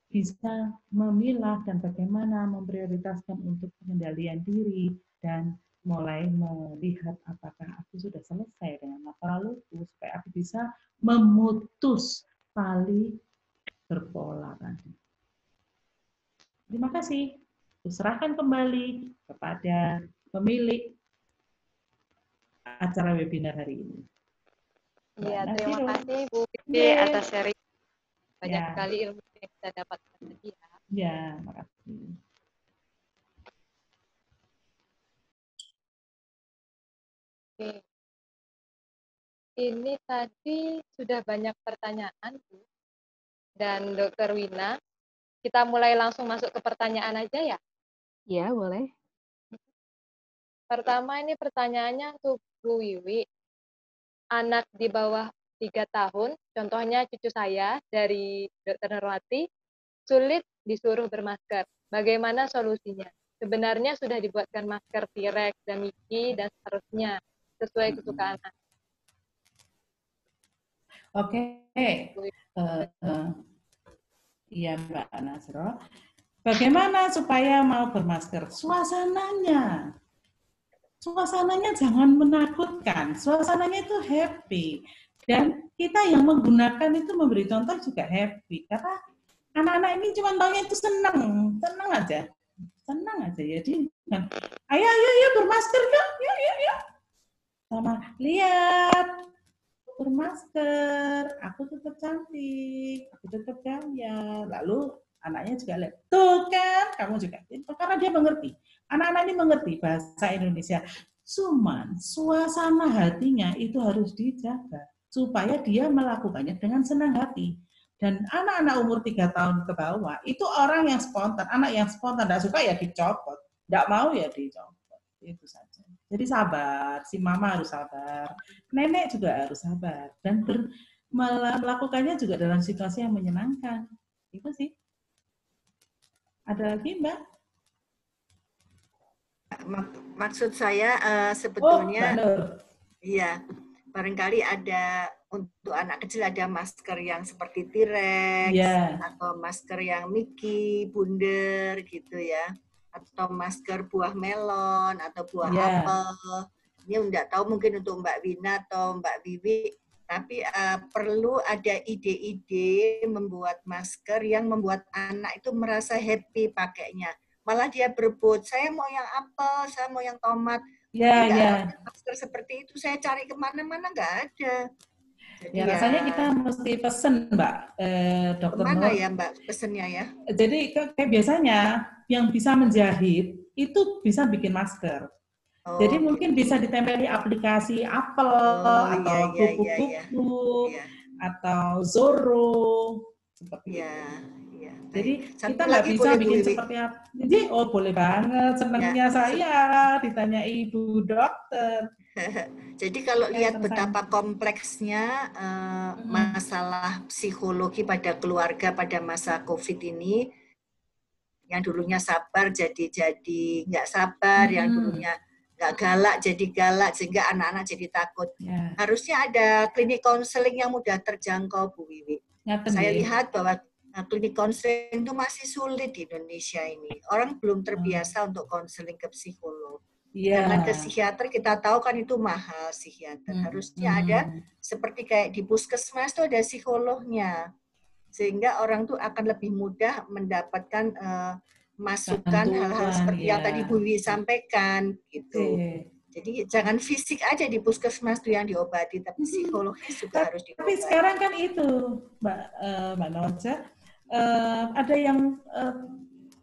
bisa memilah dan bagaimana memprioritaskan untuk pengendalian diri dan mulai melihat apakah aku sudah selesai dengan masa laluku supaya aku bisa memutus tali berpola tadi. Terima kasih. Serahkan kembali kepada pemilik acara webinar hari ini. Iya, terima kasih Bu Vivi atas sharing. Banyak sekali ilmu yang kita dapatkan tadi ya. Ya, makasih. Oke. Ini tadi sudah banyak pertanyaan, Bu. Dan Dr. Wina, kita mulai langsung masuk ke pertanyaan aja ya? Ya, boleh. Pertama ini pertanyaannya untuk Bu Wiwi. Anak di bawah 3 tahun, contohnya cucu saya dari Dr. Nurwati, sulit disuruh bermasker. Bagaimana solusinya? Sebenarnya sudah dibuatkan masker T-Rex dan Mickey dan seterusnya, sesuai kesukaan anak. Oke. Iya, Mbak Nasro. Bagaimana supaya mau bermasker? Suasananya jangan menakutkan. Suasananya itu happy. Dan kita yang menggunakan itu memberi contoh juga happy. Karena anak-anak ini cuma taunya itu senang aja. Jadi, ayo bermasker kan? Yuk. Sama, lihat. Bermasker, aku tetap cantik, aku tetap gaya. Lalu anaknya juga lihat, tuh kan, kamu juga. Karena dia mengerti. Anak-anak ini mengerti bahasa Indonesia. Cuman suasana hatinya itu harus dijaga supaya dia melakukannya dengan senang hati. Dan anak-anak umur 3 tahun ke bawah itu orang yang spontan. Anak yang spontan, tidak suka ya dicopot, tidak mau ya dicopot. Itu saja. Jadi sabar, si mama harus sabar, nenek juga harus sabar, dan melakukannya juga dalam situasi yang menyenangkan. Itu sih. Ada lagi, Mbak? Maksud saya sebetulnya, Mbak Nur. iya, barangkali ada untuk anak kecil ada masker yang seperti T-Rex atau masker yang Mickey, Bundar gitu ya, atau masker buah melon atau buah apel. Ini enggak tahu mungkin untuk Mbak Wina atau Mbak Wiwi, tapi perlu ada ide-ide membuat masker yang membuat anak itu merasa happy pakainya. Malah dia berebut, saya mau yang apel, saya mau yang tomat. Ada masker seperti itu, saya cari kemana-mana nggak ada. Jadi rasanya kita mesti pesen, Mbak Dokter Nur. Mana ya Mbak pesennya ya? Jadi kayak biasanya yang bisa menjahit itu bisa bikin masker. Jadi mungkin bisa ditempeli aplikasi Apple atau buku-buku atau Zoro seperti itu. Jadi kita nggak bisa bikin seperti apa. Jadi boleh banget, senangnya saya ditanya Ibu Dokter. Jadi kalau lihat betapa kompleksnya masalah psikologi pada keluarga pada masa COVID ini, yang dulunya sabar jadi nggak sabar, yang dulunya nggak galak jadi galak, sehingga anak-anak jadi takut. Harusnya ada klinik konseling yang mudah terjangkau, Bu Wiwi. Saya lihat bahwa klinik konseling itu masih sulit di Indonesia ini. Orang belum terbiasa untuk konseling ke psikolog. Karena ke psikiater kita tahu kan itu mahal psikiater. Harusnya ada seperti kayak di puskesmas itu ada psikolognya. Sehingga orang tuh akan lebih mudah mendapatkan masukan hal-hal seperti yang tadi Bu Wiwi sampaikan gitu. Jadi jangan fisik aja di puskesmas tuh yang diobati, tapi psikologis juga harus diobati. Tapi sekarang kan itu, Mbak Noja, ada yang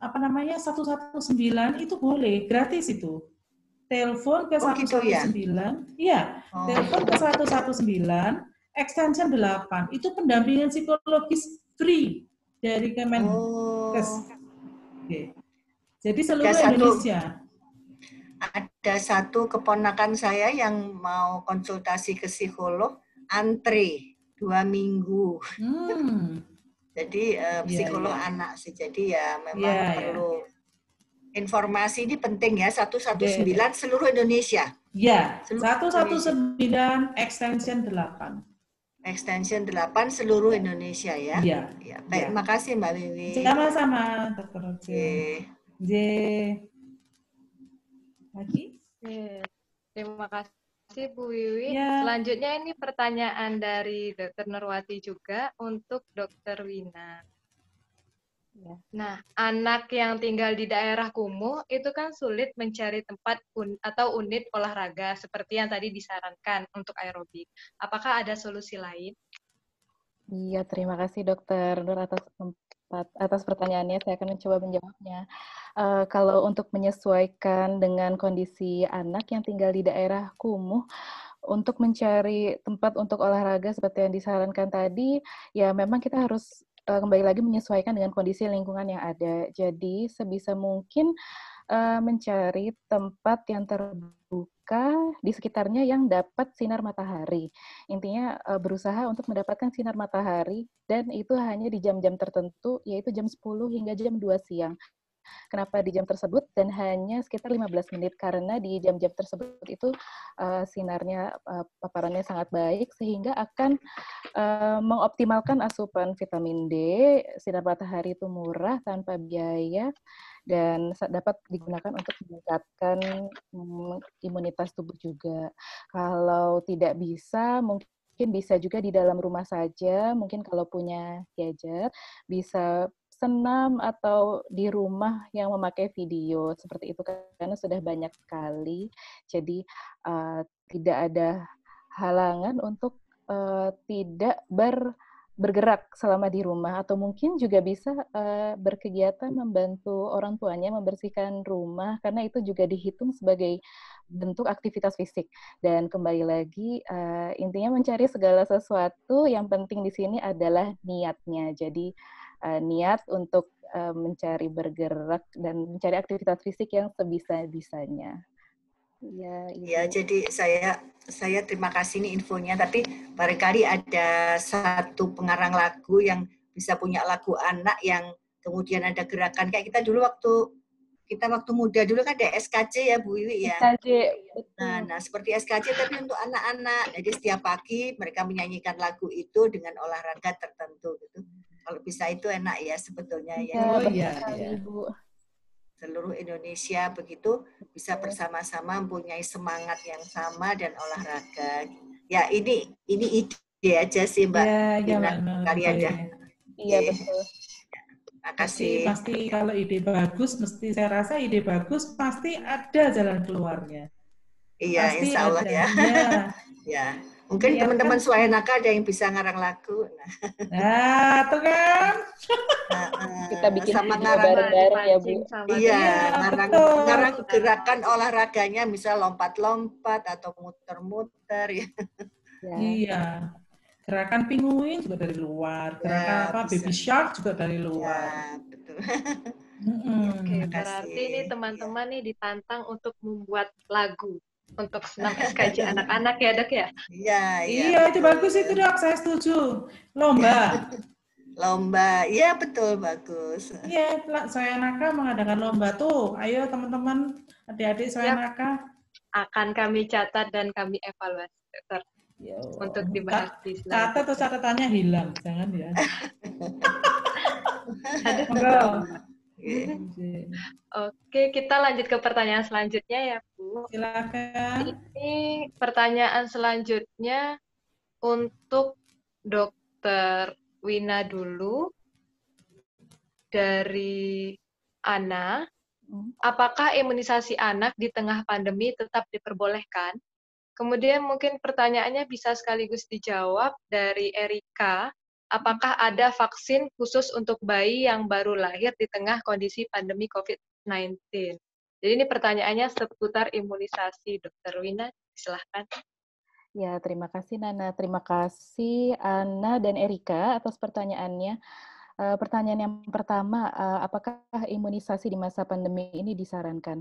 119 itu boleh, gratis itu. Telepon ke 119, telepon ke 119, extension 8, itu pendampingan psikologis free dari Kemenkes. Jadi seluruh Indonesia. Ada satu keponakan saya yang mau konsultasi ke psikolog, antre 2 minggu. Jadi psikolog anak sih. Jadi ya memang perlu informasi ini penting ya. 119 seluruh Indonesia. Ya, 119 extension 8. Extension 8 seluruh Indonesia ya. Iya. Baik, terima kasih Mbak Wiwi. Sama-sama, Dr. Roja. Lagi? Terima kasih Bu Wiwi. Selanjutnya ini pertanyaan dari Dr. Nurwati juga untuk Dr. Wina. Nah, anak yang tinggal di daerah kumuh itu kan sulit mencari tempat atau unit olahraga seperti yang tadi disarankan untuk aerobik. Apakah ada solusi lain? Iya, terima kasih Dokter Nur atas pertanyaannya. Saya akan mencoba menjawabnya. Kalau untuk menyesuaikan dengan kondisi anak yang tinggal di daerah kumuh, untuk mencari tempat untuk olahraga seperti yang disarankan tadi, ya memang kita harus kembali lagi menyesuaikan dengan kondisi lingkungan yang ada. Jadi sebisa mungkin mencari tempat yang terbuka di sekitarnya yang dapat sinar matahari. Intinya berusaha untuk mendapatkan sinar matahari dan itu hanya di jam-jam tertentu, yaitu jam 10 hingga jam 2 siang. Kenapa di jam tersebut dan hanya sekitar 15 menit? Karena di jam-jam tersebut itu sinarnya, paparannya sangat baik sehingga akan mengoptimalkan asupan vitamin D. Sinar matahari itu murah, tanpa biaya, dan dapat digunakan untuk meningkatkan imunitas tubuh juga. Kalau tidak bisa, mungkin bisa juga di dalam rumah saja. Mungkin kalau punya gadget, bisa senam atau di rumah yang memakai video seperti itu, karena sudah banyak sekali. Jadi tidak ada halangan untuk tidak bergerak selama di rumah, atau mungkin juga bisa berkegiatan membantu orang tuanya membersihkan rumah, karena itu juga dihitung sebagai bentuk aktivitas fisik. Dan kembali lagi, intinya mencari segala sesuatu, yang penting di sini adalah niatnya. Jadi niat untuk mencari bergerak dan mencari aktivitas fisik yang sebisa-bisanya. Ya, jadi saya terima kasih nih infonya, tapi barangkali ada satu pengarang lagu yang bisa punya lagu anak yang kemudian ada gerakan kayak kita dulu waktu kita waktu muda dulu kan ada SKC ya Bu Wiwi ya. SKJ, betul. Nah, seperti SKC tapi untuk anak-anak. Jadi setiap pagi mereka menyanyikan lagu itu dengan olahraga tertentu gitu. Kalau bisa itu enak ya sebetulnya ya. Oh, betul iya, sekali, iya. Ibu. Seluruh Indonesia begitu bisa bersama-sama mempunyai semangat yang sama dan olahraga. Ya ini ide aja sih Mbak. Ya, ya Mbak. Kali aja. Iya, Oke. betul. Terima Pasti, kasih. pasti kalau ide bagus, saya rasa ide bagus pasti ada jalan keluarnya. Iya, Pasti insya Allah ada. ya. Ya. Ya, mungkin Iya, teman-teman kan? Swayanaka ada yang bisa ngarang lagu. Nah, tuh kan. Kita bikin sama video ngarang, bareng-bareng ya, Bu. Dipancing sama iya, betul. ngarang gerakan olahraganya, misal lompat-lompat atau muter-muter ya. Ya. Iya. Gerakan penguin juga dari luar. Gerakan Ya, apa? bisa. Baby shark juga dari Ya, luar. betul. Oke, Terima berarti kasih. ini teman-teman nih ditantang untuk membuat lagu untuk senam SKJ anak-anak ya Dok ya? Iya, Iya, itu betul. bagus itu Dok, saya setuju. Lomba. Lomba, iya betul, bagus. Iya, Swayanaka mengadakan lomba tuh. Ayo teman-teman, adik-adik Swayanaka. Akan kami catat dan kami evaluasi Dokter, Yo. untuk dibahas di Catat atau selanjutnya. catatannya hilang, jangan ya. Aduh. Monggo. Oke, kita lanjut ke pertanyaan selanjutnya ya Bu. Silakan. Ini pertanyaan selanjutnya untuk Dokter Wina dulu. Dari Ana, apakah imunisasi anak di tengah pandemi tetap diperbolehkan? Kemudian mungkin pertanyaannya bisa sekaligus dijawab dari Erika. Apakah ada vaksin khusus untuk bayi yang baru lahir di tengah kondisi pandemi COVID-19? Jadi ini pertanyaannya seputar imunisasi, Dokter Wina, silahkan. Ya, terima kasih Nana. Terima kasih Ana dan Erika atas pertanyaannya. Pertanyaan yang pertama, apakah imunisasi di masa pandemi ini disarankan?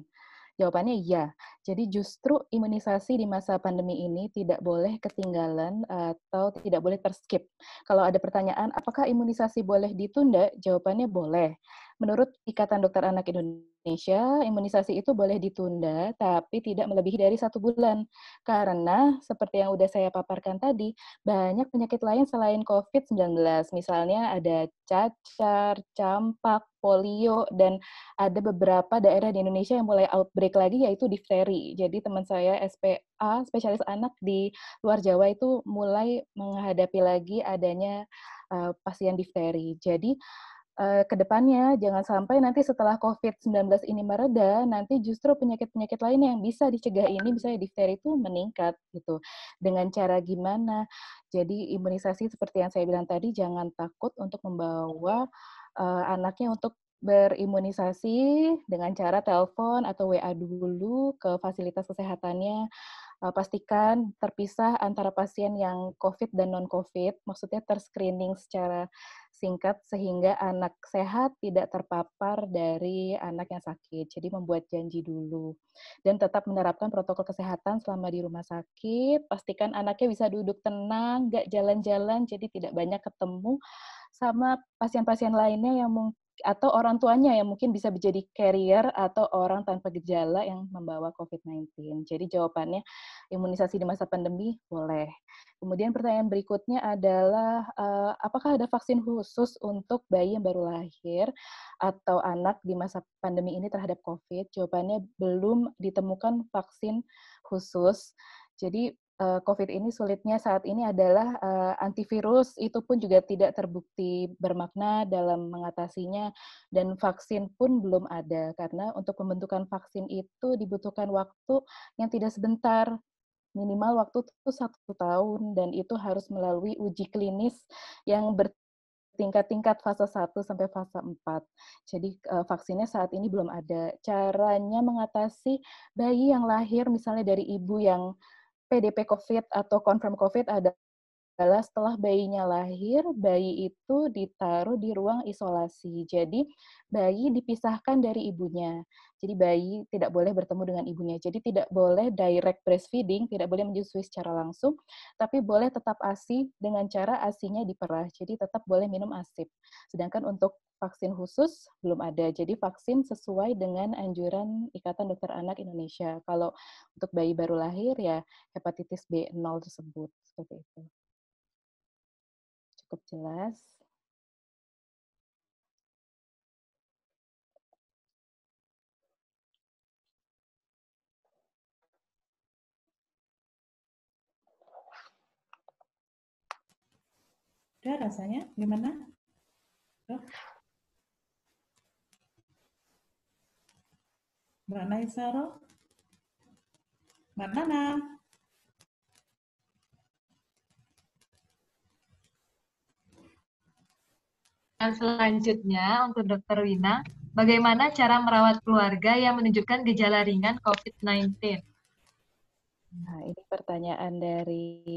Jawabannya iya. Jadi justru imunisasi di masa pandemi ini tidak boleh ketinggalan atau tidak boleh terskip. Kalau ada pertanyaan, apakah imunisasi boleh ditunda? Jawabannya boleh. Menurut Ikatan Dokter Anak Indonesia, imunisasi itu boleh ditunda, tapi tidak melebihi dari 1 bulan. Karena, seperti yang udah saya paparkan tadi, banyak penyakit lain selain COVID-19. Misalnya ada cacar, campak, polio, dan ada beberapa daerah di Indonesia yang mulai outbreak lagi, yaitu difteri. Jadi teman saya SPA, spesialis anak di luar Jawa itu mulai menghadapi lagi adanya pasien difteri. Jadi ke depannya jangan sampai nanti setelah COVID-19 ini mereda, nanti justru penyakit-penyakit lain yang bisa dicegah ini, misalnya difteri itu meningkat gitu. Dengan cara gimana? Jadi imunisasi seperti yang saya bilang tadi, jangan takut untuk membawa anaknya untuk berimunisasi dengan cara telepon atau WA dulu ke fasilitas kesehatannya. Pastikan terpisah antara pasien yang COVID dan non-COVID, maksudnya terscreening secara singkat sehingga anak sehat tidak terpapar dari anak yang sakit. Jadi membuat janji dulu. Dan tetap menerapkan protokol kesehatan selama di rumah sakit, pastikan anaknya bisa duduk tenang, nggak jalan-jalan, jadi tidak banyak ketemu sama pasien-pasien lainnya yang atau orang tuanya yang mungkin bisa menjadi carrier atau orang tanpa gejala yang membawa COVID-19. Jadi jawabannya imunisasi di masa pandemi boleh. Kemudian pertanyaan berikutnya adalah apakah ada vaksin khusus untuk bayi yang baru lahir atau anak di masa pandemi ini terhadap COVID? Jawabannya belum ditemukan vaksin khusus. Jadi COVID ini sulitnya saat ini adalah antivirus itu pun juga tidak terbukti bermakna dalam mengatasinya, dan vaksin pun belum ada karena untuk pembentukan vaksin itu dibutuhkan waktu yang tidak sebentar, minimal waktu itu 1 tahun, dan itu harus melalui uji klinis yang bertingkat-tingkat fase 1 sampai fase 4. Jadi vaksinnya saat ini belum ada. Caranya mengatasi bayi yang lahir misalnya dari ibu yang PDP COVID atau confirm COVID adalah adalah setelah bayinya lahir, bayi itu ditaruh di ruang isolasi. Jadi bayi dipisahkan dari ibunya. Jadi bayi tidak boleh bertemu dengan ibunya. Jadi tidak boleh direct breastfeeding, tidak boleh menyusui secara langsung, tapi boleh tetap ASI dengan cara ASINya diperah. Jadi tetap boleh minum ASIP. Sedangkan untuk vaksin khusus belum ada. Jadi vaksin sesuai dengan anjuran Ikatan Dokter Anak Indonesia. Kalau untuk bayi baru lahir ya hepatitis B0 tersebut. Seperti itu. Cukup jelas. Udah rasanya gimana? Mbak Naisaro? Mbak Nana? Dan selanjutnya untuk Dr. Wina, bagaimana cara merawat keluarga yang menunjukkan gejala ringan COVID-19? Nah, ini pertanyaan dari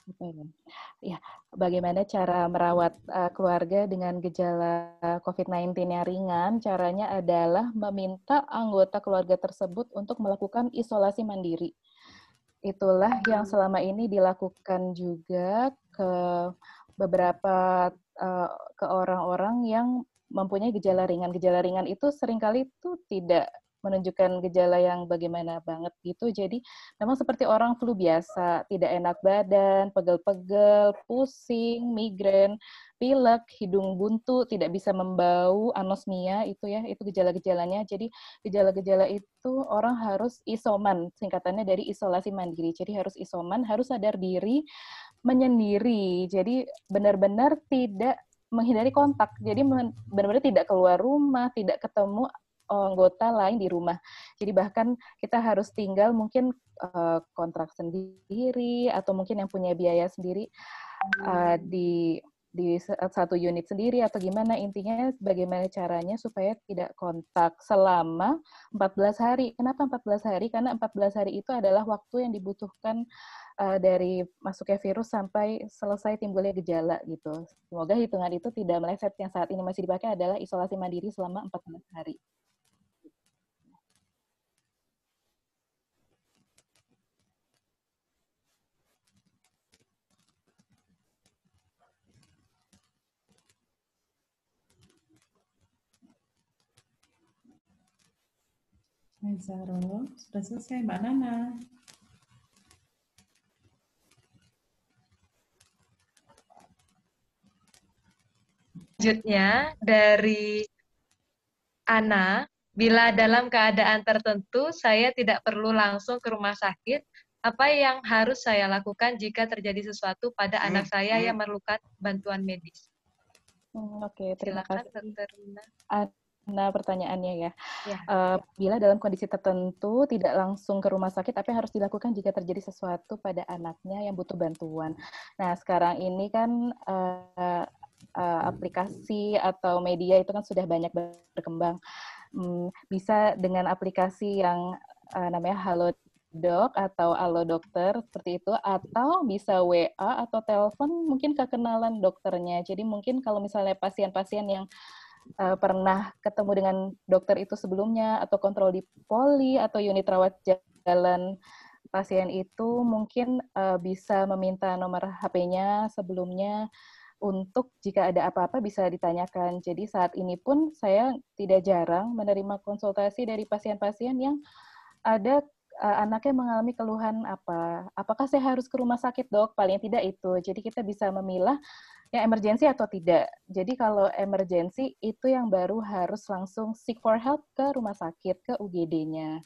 apa ini? Ya, bagaimana cara merawat keluarga dengan gejala COVID-19 yang ringan? Caranya adalah meminta anggota keluarga tersebut untuk melakukan isolasi mandiri. Itulah yang selama ini dilakukan juga ke beberapa ke orang-orang yang mempunyai gejala ringan. Gejala ringan itu seringkali itu tidak menunjukkan gejala yang bagaimana banget gitu. Jadi memang seperti orang flu biasa, tidak enak badan, pegel-pegel, pusing, migrain, pilek, hidung buntu, tidak bisa membau, anosmia itu ya, itu gejala-gejalanya. Jadi gejala-gejala itu orang harus isoman, singkatannya dari isolasi mandiri. Jadi harus isoman, harus sadar diri, menyendiri. Jadi benar-benar tidak menghindari kontak. Jadi benar-benar tidak keluar rumah, tidak ketemu anggota lain di rumah. Jadi bahkan kita harus tinggal mungkin kontrak sendiri atau mungkin yang punya biaya sendiri di satu unit sendiri atau gimana, intinya bagaimana caranya supaya tidak kontak selama 14 hari. Kenapa 14 hari? Karena 14 hari itu adalah waktu yang dibutuhkan dari masuknya virus sampai selesai timbulnya gejala gitu. Semoga hitungan itu tidak meleset. Yang saat ini masih dipakai adalah isolasi mandiri selama 14 hari. Naisaro, sudah selesai Mbak Nana. Selanjutnya dari Ana, bila dalam keadaan tertentu saya tidak perlu langsung ke rumah sakit, apa yang harus saya lakukan jika terjadi sesuatu pada anak saya yang memerlukan bantuan medis? Oke, terima Silakan, kasih. Dr. Wina. Nah, pertanyaannya ya. Ya. Bila dalam kondisi tertentu tidak langsung ke rumah sakit, tapi harus dilakukan jika terjadi sesuatu pada anaknya yang butuh bantuan. Nah, sekarang ini kan aplikasi atau media itu kan sudah banyak berkembang. Bisa dengan aplikasi yang namanya Halodoc atau Halo Dokter seperti itu, atau bisa WA atau telepon mungkin kekenalan dokternya. Jadi mungkin kalau misalnya pasien-pasien yang pernah ketemu dengan dokter itu sebelumnya atau kontrol di poli atau unit rawat jalan pasien itu mungkin bisa meminta nomor HP-nya sebelumnya untuk jika ada apa-apa bisa ditanyakan. Jadi saat ini pun saya tidak jarang menerima konsultasi dari pasien-pasien yang ada anaknya mengalami keluhan apa. Apakah saya harus ke rumah sakit, Dok? Paling tidak itu. Jadi kita bisa memilah yang emergensi atau tidak. Jadi kalau emergensi itu yang baru harus langsung seek for help ke rumah sakit, ke UGD-nya.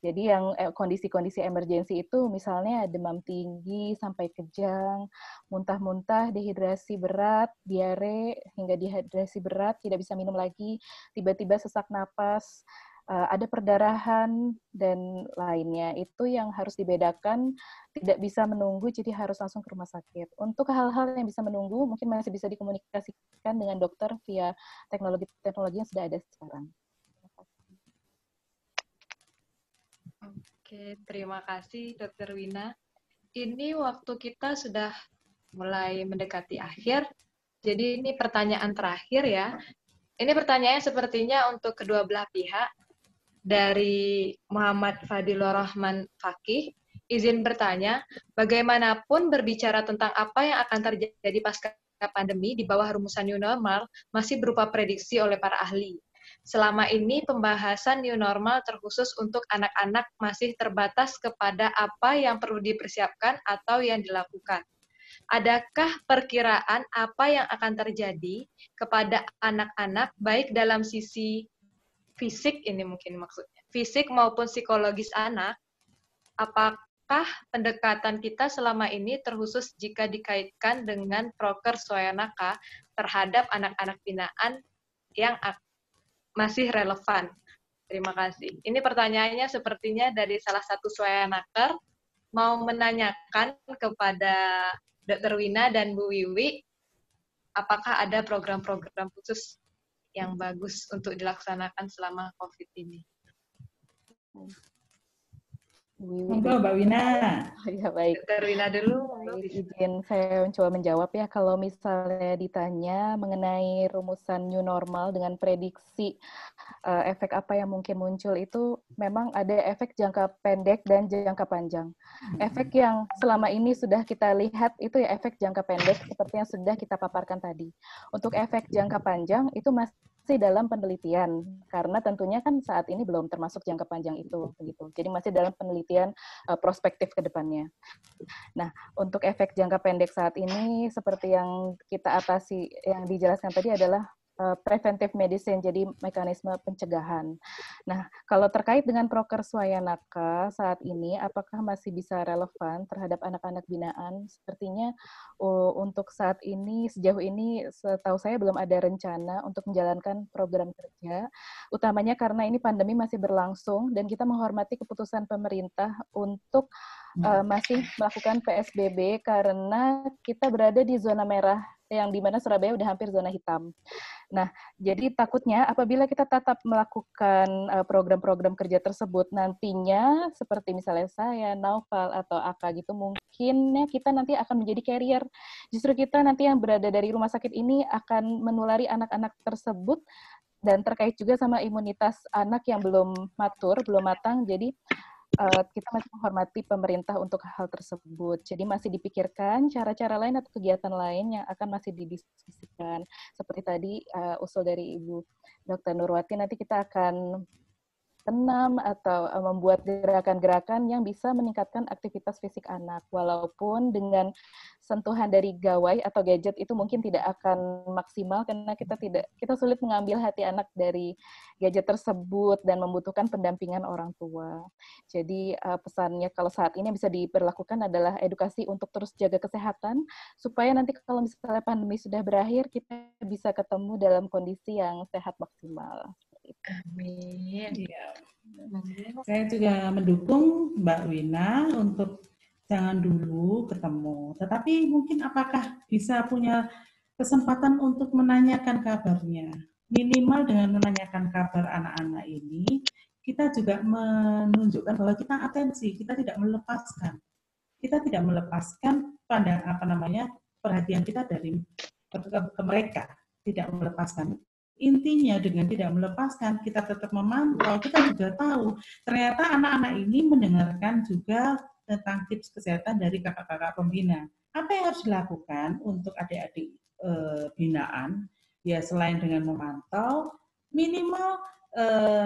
Jadi yang kondisi-kondisi emergensi itu misalnya demam tinggi sampai kejang, muntah-muntah, dehidrasi berat, diare hingga dehidrasi berat, tidak bisa minum lagi, tiba-tiba sesak napas, ada perdarahan dan lainnya. Itu yang harus dibedakan, tidak bisa menunggu, jadi harus langsung ke rumah sakit. Untuk hal-hal yang bisa menunggu, mungkin masih bisa dikomunikasikan dengan dokter via teknologi yang sudah ada sekarang. Oke, terima kasih Dr. Wina. Ini waktu kita sudah mulai mendekati akhir. Jadi ini pertanyaan terakhir ya. Ini pertanyaannya sepertinya untuk kedua belah pihak. Dari Muhammad Fadilur Rahman Fakih, izin bertanya, bagaimanapun berbicara tentang apa yang akan terjadi pasca pandemi di bawah rumusan new normal masih berupa prediksi oleh para ahli. Selama ini pembahasan new normal terkhusus untuk anak-anak masih terbatas kepada apa yang perlu dipersiapkan atau yang dilakukan. Adakah perkiraan apa yang akan terjadi kepada anak-anak baik dalam sisi fisik, ini mungkin maksudnya, fisik maupun psikologis anak, apakah pendekatan kita selama ini terkhusus jika dikaitkan dengan proker Swayanaka terhadap anak-anak binaan yang masih relevan? Terima kasih. Ini pertanyaannya sepertinya dari salah satu Swayanaker, mau menanyakan kepada Dr. Wina dan Bu Wiwi, apakah ada program-program khusus yang bagus untuk dilaksanakan selama COVID ini. Monggo Mbak Wina. Ya baik. Dr. Wina dulu. Izin saya mencoba menjawab ya. Kalau misalnya ditanya mengenai rumusan new normal dengan prediksi efek apa yang mungkin muncul, itu memang ada efek jangka pendek dan jangka panjang. Efek yang selama ini sudah kita lihat itu ya efek jangka pendek seperti yang sudah kita paparkan tadi. Untuk efek jangka panjang itu masih dalam penelitian, karena tentunya kan saat ini belum termasuk jangka panjang itu, begitu. Jadi masih dalam penelitian prospektif ke depannya. Nah, untuk efek jangka pendek saat ini, seperti yang kita atasi, yang dijelaskan tadi adalah preventive medicine, jadi mekanisme pencegahan. Nah, kalau terkait dengan proker Swayanaka saat ini, apakah masih bisa relevan terhadap anak-anak binaan? Sepertinya untuk saat ini, sejauh ini, setahu saya belum ada rencana untuk menjalankan program kerja, utamanya karena ini pandemi masih berlangsung, dan kita menghormati keputusan pemerintah untuk masih melakukan PSBB karena kita berada di zona merah, yang di mana Surabaya udah hampir zona hitam. Nah, jadi takutnya apabila kita tetap melakukan program-program kerja tersebut, nantinya seperti misalnya saya, Naufal, atau Aka gitu, mungkinnya kita nanti akan menjadi carrier. Justru kita nanti yang berada dari rumah sakit ini akan menulari anak-anak tersebut, dan terkait juga sama imunitas anak yang belum matur, belum matang, jadi kita masih menghormati pemerintah untuk hal tersebut. Jadi masih dipikirkan cara-cara lain atau kegiatan lain yang akan masih didiskusikan. Seperti tadi usul dari Ibu Dr. Nurwati, nanti kita akan senam atau membuat gerakan-gerakan yang bisa meningkatkan aktivitas fisik anak. Walaupun dengan sentuhan dari gawai atau gadget itu mungkin tidak akan maksimal karena kita sulit mengambil hati anak dari gadget tersebut dan membutuhkan pendampingan orang tua. Jadi pesannya kalau saat ini bisa diberlakukan adalah edukasi untuk terus jaga kesehatan supaya nanti kalau misalnya pandemi sudah berakhir kita bisa ketemu dalam kondisi yang sehat maksimal. Amin. Ya. Saya juga mendukung Mbak Wina untuk jangan dulu ketemu. Tetapi mungkin apakah bisa punya kesempatan untuk menanyakan kabarnya. Minimal dengan menanyakan kabar anak-anak ini, kita juga menunjukkan bahwa kita atensi, kita tidak melepaskan. Kita tidak melepaskan pada perhatian kita dari ke mereka, tidak melepaskan. Intinya dengan tidak melepaskan, kita tetap memantau, kita juga tahu ternyata anak-anak ini mendengarkan juga tentang tips kesehatan dari kakak-kakak pembina. Apa yang harus dilakukan untuk adik-adik binaan? Ya selain dengan memantau, minimal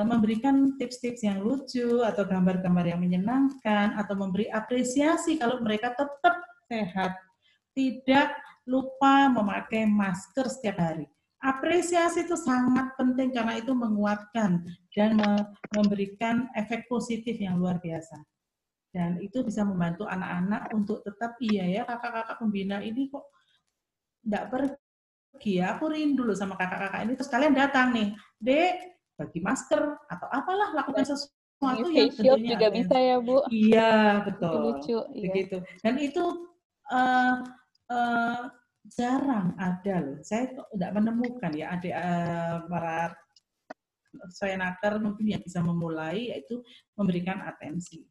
memberikan tips-tips yang lucu atau gambar-gambar yang menyenangkan atau memberi apresiasi kalau mereka tetap sehat, tidak lupa memakai masker setiap hari. Apresiasi itu sangat penting karena itu menguatkan dan memberikan efek positif yang luar biasa. Dan itu bisa membantu anak-anak untuk tetap, iya ya kakak-kakak pembina ini kok enggak pergi ya, aku rindu loh sama kakak-kakak ini. Terus kalian datang nih, Dek, bagi masker atau apalah, lakukan sesuatu yang tentunya juga bisa ya Bu. Iya betul. Lucu, begitu. Iya. Dan itu jarang ada loh. Saya tidak menemukan ya adik para Swayanaker mungkin yang bisa memulai, yaitu memberikan atensi.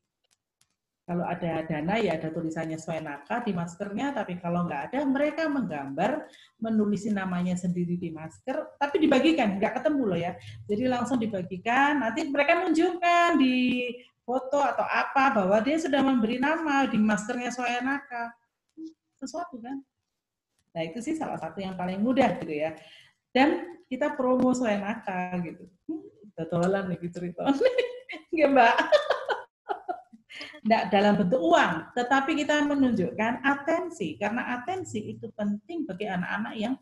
Kalau ada dana ya ada tulisannya Swayanaka di maskernya, tapi kalau nggak ada mereka menggambar, menulisin namanya sendiri di masker, tapi dibagikan, nggak ketemu loh ya. Jadi langsung dibagikan, nanti mereka nunjukkan di foto atau apa bahwa dia sudah memberi nama di maskernya Swayanaka. Sesuatu kan. Nah itu sih salah satu yang paling mudah gitu ya. Dan kita promo Swayanaka gitu. Totolan lagi cerita. Nggak Mbak? Tidak dalam bentuk uang, tetapi kita menunjukkan atensi, karena atensi itu penting bagi anak-anak yang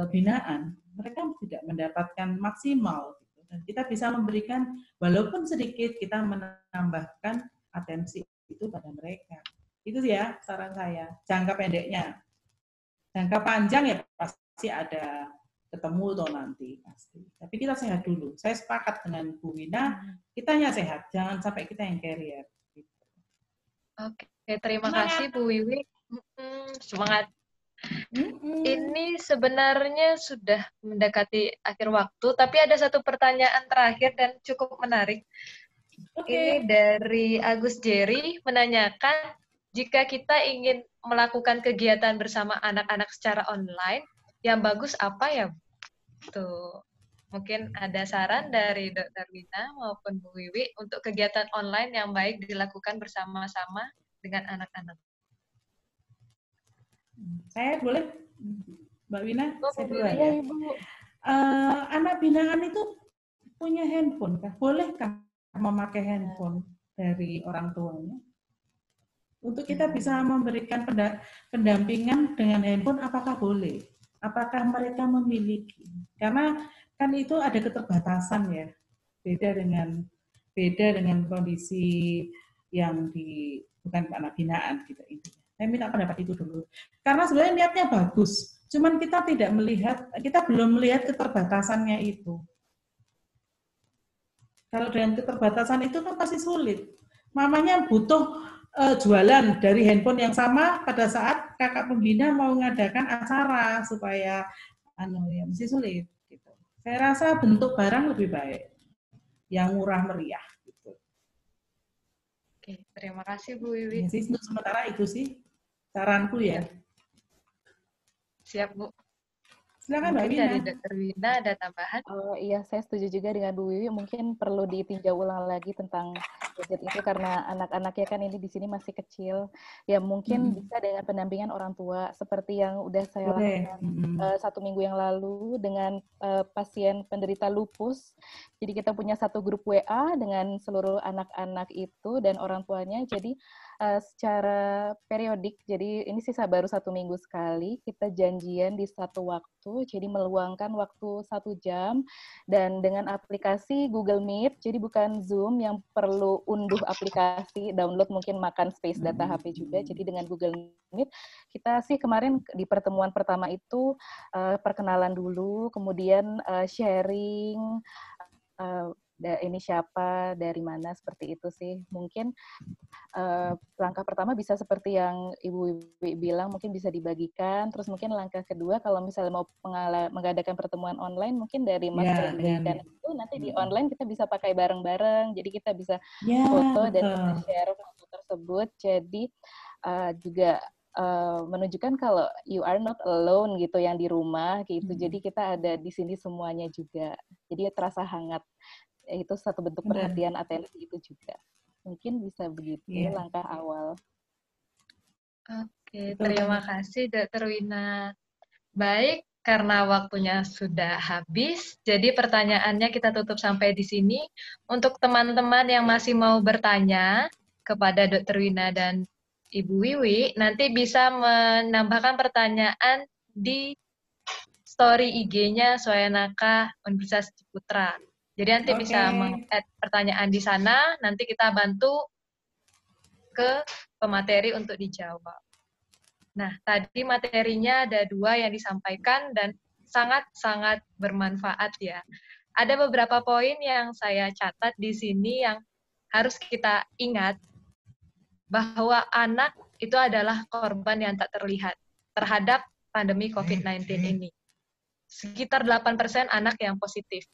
binaan. Mereka tidak mendapatkan maksimal, gitu. Dan kita bisa memberikan, walaupun sedikit, kita menambahkan atensi itu pada mereka. Itu ya saran saya, jangka pendeknya. Jangka panjang ya pasti ada ketemu tuh nanti pasti. Tapi kita sehat dulu. Saya sepakat dengan Bu Wina, kitanya sehat, jangan sampai kita yang carrier. Oke, terima kasih Bu Wiwi. Semangat. Ini sebenarnya sudah mendekati akhir waktu, tapi ada satu pertanyaan terakhir dan cukup menarik. Ini dari Agus Jerry menanyakan, jika kita ingin melakukan kegiatan bersama anak-anak secara online, yang bagus apa ya? Tuh. Mungkin ada saran dari Dr. Wina maupun Bu Wiwi untuk kegiatan online yang baik dilakukan bersama-sama dengan anak-anak. Saya boleh, Mbak Wina? Saya duluan Iya, ya. Ibu. Anak binaan itu punya handphone, kah? Bolehkah memakai handphone dari orang tuanya? Untuk kita bisa memberikan pendampingan dengan handphone, apakah boleh? Apakah mereka memiliki? Karena kan itu ada keterbatasan ya, beda dengan kondisi yang bukan anak binaan gitu intinya. Saya minta pendapat itu dulu. Karena sebenarnya niatnya bagus, cuman kita belum melihat keterbatasannya itu. Kalau dengan keterbatasan itu kan pasti sulit. Mamanya butuh jualan dari handphone yang sama pada saat kakak pembina mau mengadakan acara supaya ya mesti sulit. Saya rasa bentuk barang lebih baik, yang murah meriah. Gitu. Oke, terima kasih Bu Wiwi. Ya, sih, untuk sementara itu sih saranku ya. Siap Bu. Silakan Mbak Mungkin Wina. dari Dr. Wina ada tambahan? Oh iya, saya setuju juga dengan Bu Wiwi. Mungkin perlu ditinjau ulang lagi tentang gadget itu karena anak-anaknya kan ini di sini masih kecil. Ya mungkin bisa dengan pendampingan orang tua seperti yang udah saya lakukan 1 minggu yang lalu dengan pasien penderita lupus. Jadi kita punya satu grup WA dengan seluruh anak-anak itu dan orang tuanya. Jadi secara periodik, jadi ini sisa baru 1 minggu sekali, kita janjian di satu waktu, jadi meluangkan waktu 1 jam, dan dengan aplikasi Google Meet, jadi bukan Zoom yang perlu unduh aplikasi, download mungkin makan space data HP juga, jadi dengan Google Meet, kita sih kemarin di pertemuan pertama itu perkenalan dulu, kemudian sharing, ini siapa, dari mana, seperti itu sih. Mungkin langkah pertama bisa seperti yang Ibu bilang, mungkin bisa dibagikan. Terus mungkin langkah kedua, kalau misalnya mau mengadakan pertemuan online, mungkin dari masker yang diberikan itu, nanti di online kita bisa pakai bareng-bareng. Jadi kita bisa foto dan kita share foto tersebut. Jadi juga menunjukkan kalau you are not alone gitu yang di rumah gitu. Jadi kita ada di sini semuanya juga. Jadi terasa hangat. Itu satu bentuk perhatian, atensi itu juga. Mungkin bisa begitu langkah awal. Oke, terima kasih Dr. Wina. Baik, karena waktunya sudah habis, jadi pertanyaannya kita tutup sampai di sini. Untuk teman-teman yang masih mau bertanya kepada Dr. Wina dan Ibu Wiwi, nanti bisa menambahkan pertanyaan di story IG-nya Swayanaka Universitas Ciputra. Jadi nanti bisa meng-add pertanyaan di sana, nanti kita bantu ke pemateri untuk dijawab. Nah, tadi materinya ada 2 yang disampaikan dan sangat-sangat bermanfaat ya. Ada beberapa poin yang saya catat di sini yang harus kita ingat, bahwa anak itu adalah korban yang tak terlihat terhadap pandemi COVID-19 ini. Sekitar 8% anak yang positif.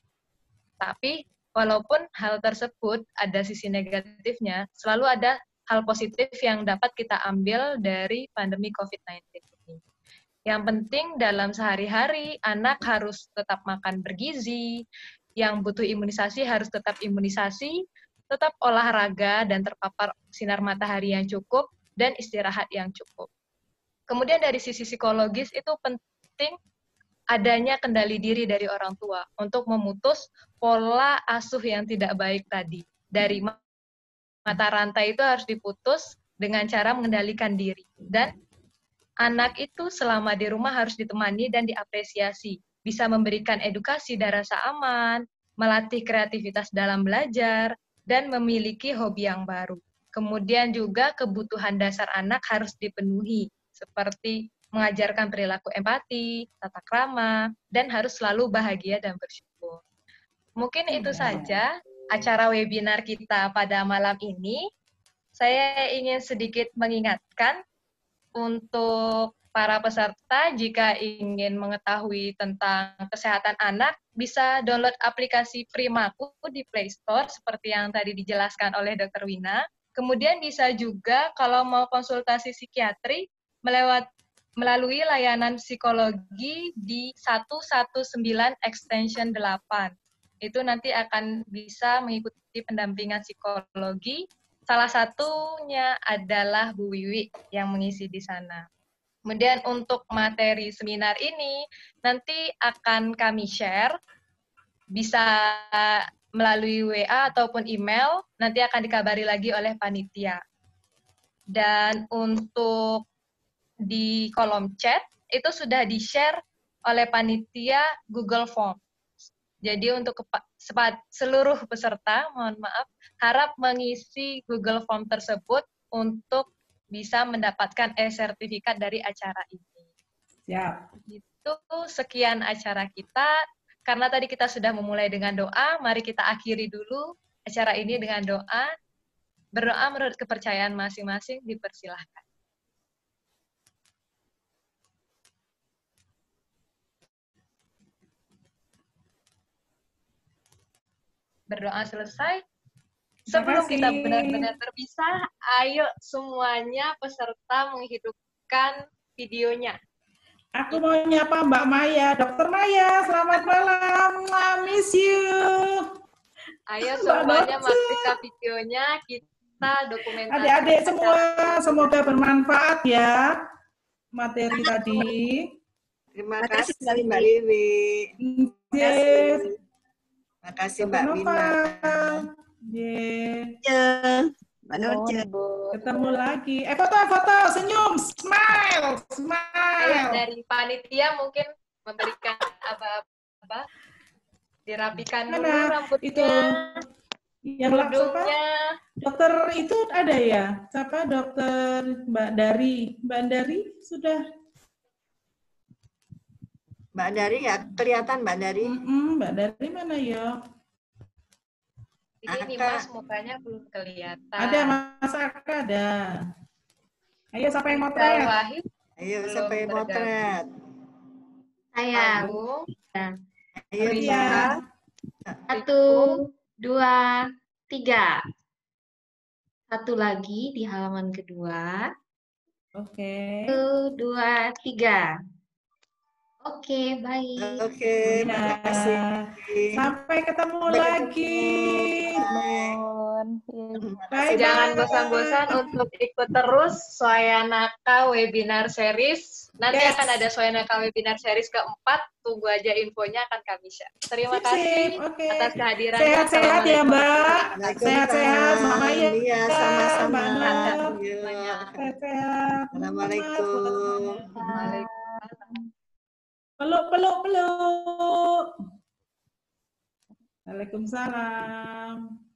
Tapi, walaupun hal tersebut ada sisi negatifnya, selalu ada hal positif yang dapat kita ambil dari pandemi COVID-19 ini. Yang penting dalam sehari-hari, anak harus tetap makan bergizi, yang butuh imunisasi harus tetap imunisasi, tetap olahraga dan terpapar sinar matahari yang cukup, dan istirahat yang cukup. Kemudian dari sisi psikologis itu penting adanya kendali diri dari orang tua untuk memutus pola asuh yang tidak baik tadi. Dari mata rantai itu harus diputus dengan cara mengendalikan diri. Dan anak itu selama di rumah harus ditemani dan diapresiasi. Bisa memberikan edukasi dan rasa aman, melatih kreativitas dalam belajar, dan memiliki hobi yang baru. Kemudian juga kebutuhan dasar anak harus dipenuhi, seperti mengajarkan perilaku empati, tata krama, dan harus selalu bahagia dan bersyukur. Mungkin itu saja acara webinar kita pada malam ini. Saya ingin sedikit mengingatkan untuk para peserta, jika ingin mengetahui tentang kesehatan anak, bisa download aplikasi Primaku di Play Store, seperti yang tadi dijelaskan oleh Dr. Wina. Kemudian bisa juga kalau mau konsultasi psikiatri, melalui layanan psikologi di 119 extension 8. Itu nanti akan bisa mengikuti pendampingan psikologi. Salah satunya adalah Bu Wiwi yang mengisi di sana. Kemudian untuk materi seminar ini nanti akan kami share, bisa melalui WA ataupun email, nanti akan dikabari lagi oleh panitia. Dan untuk di kolom chat itu sudah di-share oleh panitia Google Form. Jadi untuk seluruh peserta, mohon maaf, harap mengisi Google Form tersebut untuk bisa mendapatkan e-sertifikat dari acara ini. Siap. Itu sekian acara kita. Karena tadi kita sudah memulai dengan doa, mari kita akhiri dulu acara ini dengan doa. Berdoa menurut kepercayaan masing-masing, dipersilahkan. Berdoa selesai. Sebelum kita benar-benar berpisah, ayo semuanya peserta menghidupkan videonya. Aku mau nyapa Mbak Maya, Dokter Maya, selamat malam, I miss you. Ayo semuanya matikan videonya, kita dokumentasi. Adik-adik semua, semoga bermanfaat ya materi tadi. Terima kasih Mbak Wiwi. Terima kasih Mbak Wina. Mbak Nurce. Ketemu lagi. Foto, senyum, smile. Ayo dari panitia mungkin memberikan apa-apa. Dirapikan dulu rambutnya. Itu yang hidungnya. Dokter itu ada ya? Siapa? Dokter Mbak Dari. Mbak Dari sudah. Mbak Dari ya, kelihatan Mbak Dari. Mbak Dari mana ya? Ini Mas mukanya belum kelihatan. Ada Mas Aka ada. Ayo siapa yang motret? Ayo siapa yang motret? Saya. Ayo ya. 1, 2, 3. Satu lagi di halaman kedua. Oke. 1, 2, 3. Oke, baik. Oke, terima kasih. Sampai ketemu lagi. Jangan bosan-bosan untuk ikut terus Swayanaka Webinar Series. Nanti akan ada Swayanaka Webinar Series keempat. Tunggu aja infonya, akan kami share. Terima kasih atas kehadirannya. Sehat-sehat ya Mbak. Sehat-sehat. Iya, sama-sama. Sehat-sehat. Assalamualaikum. Peluk. Waalaikumsalam.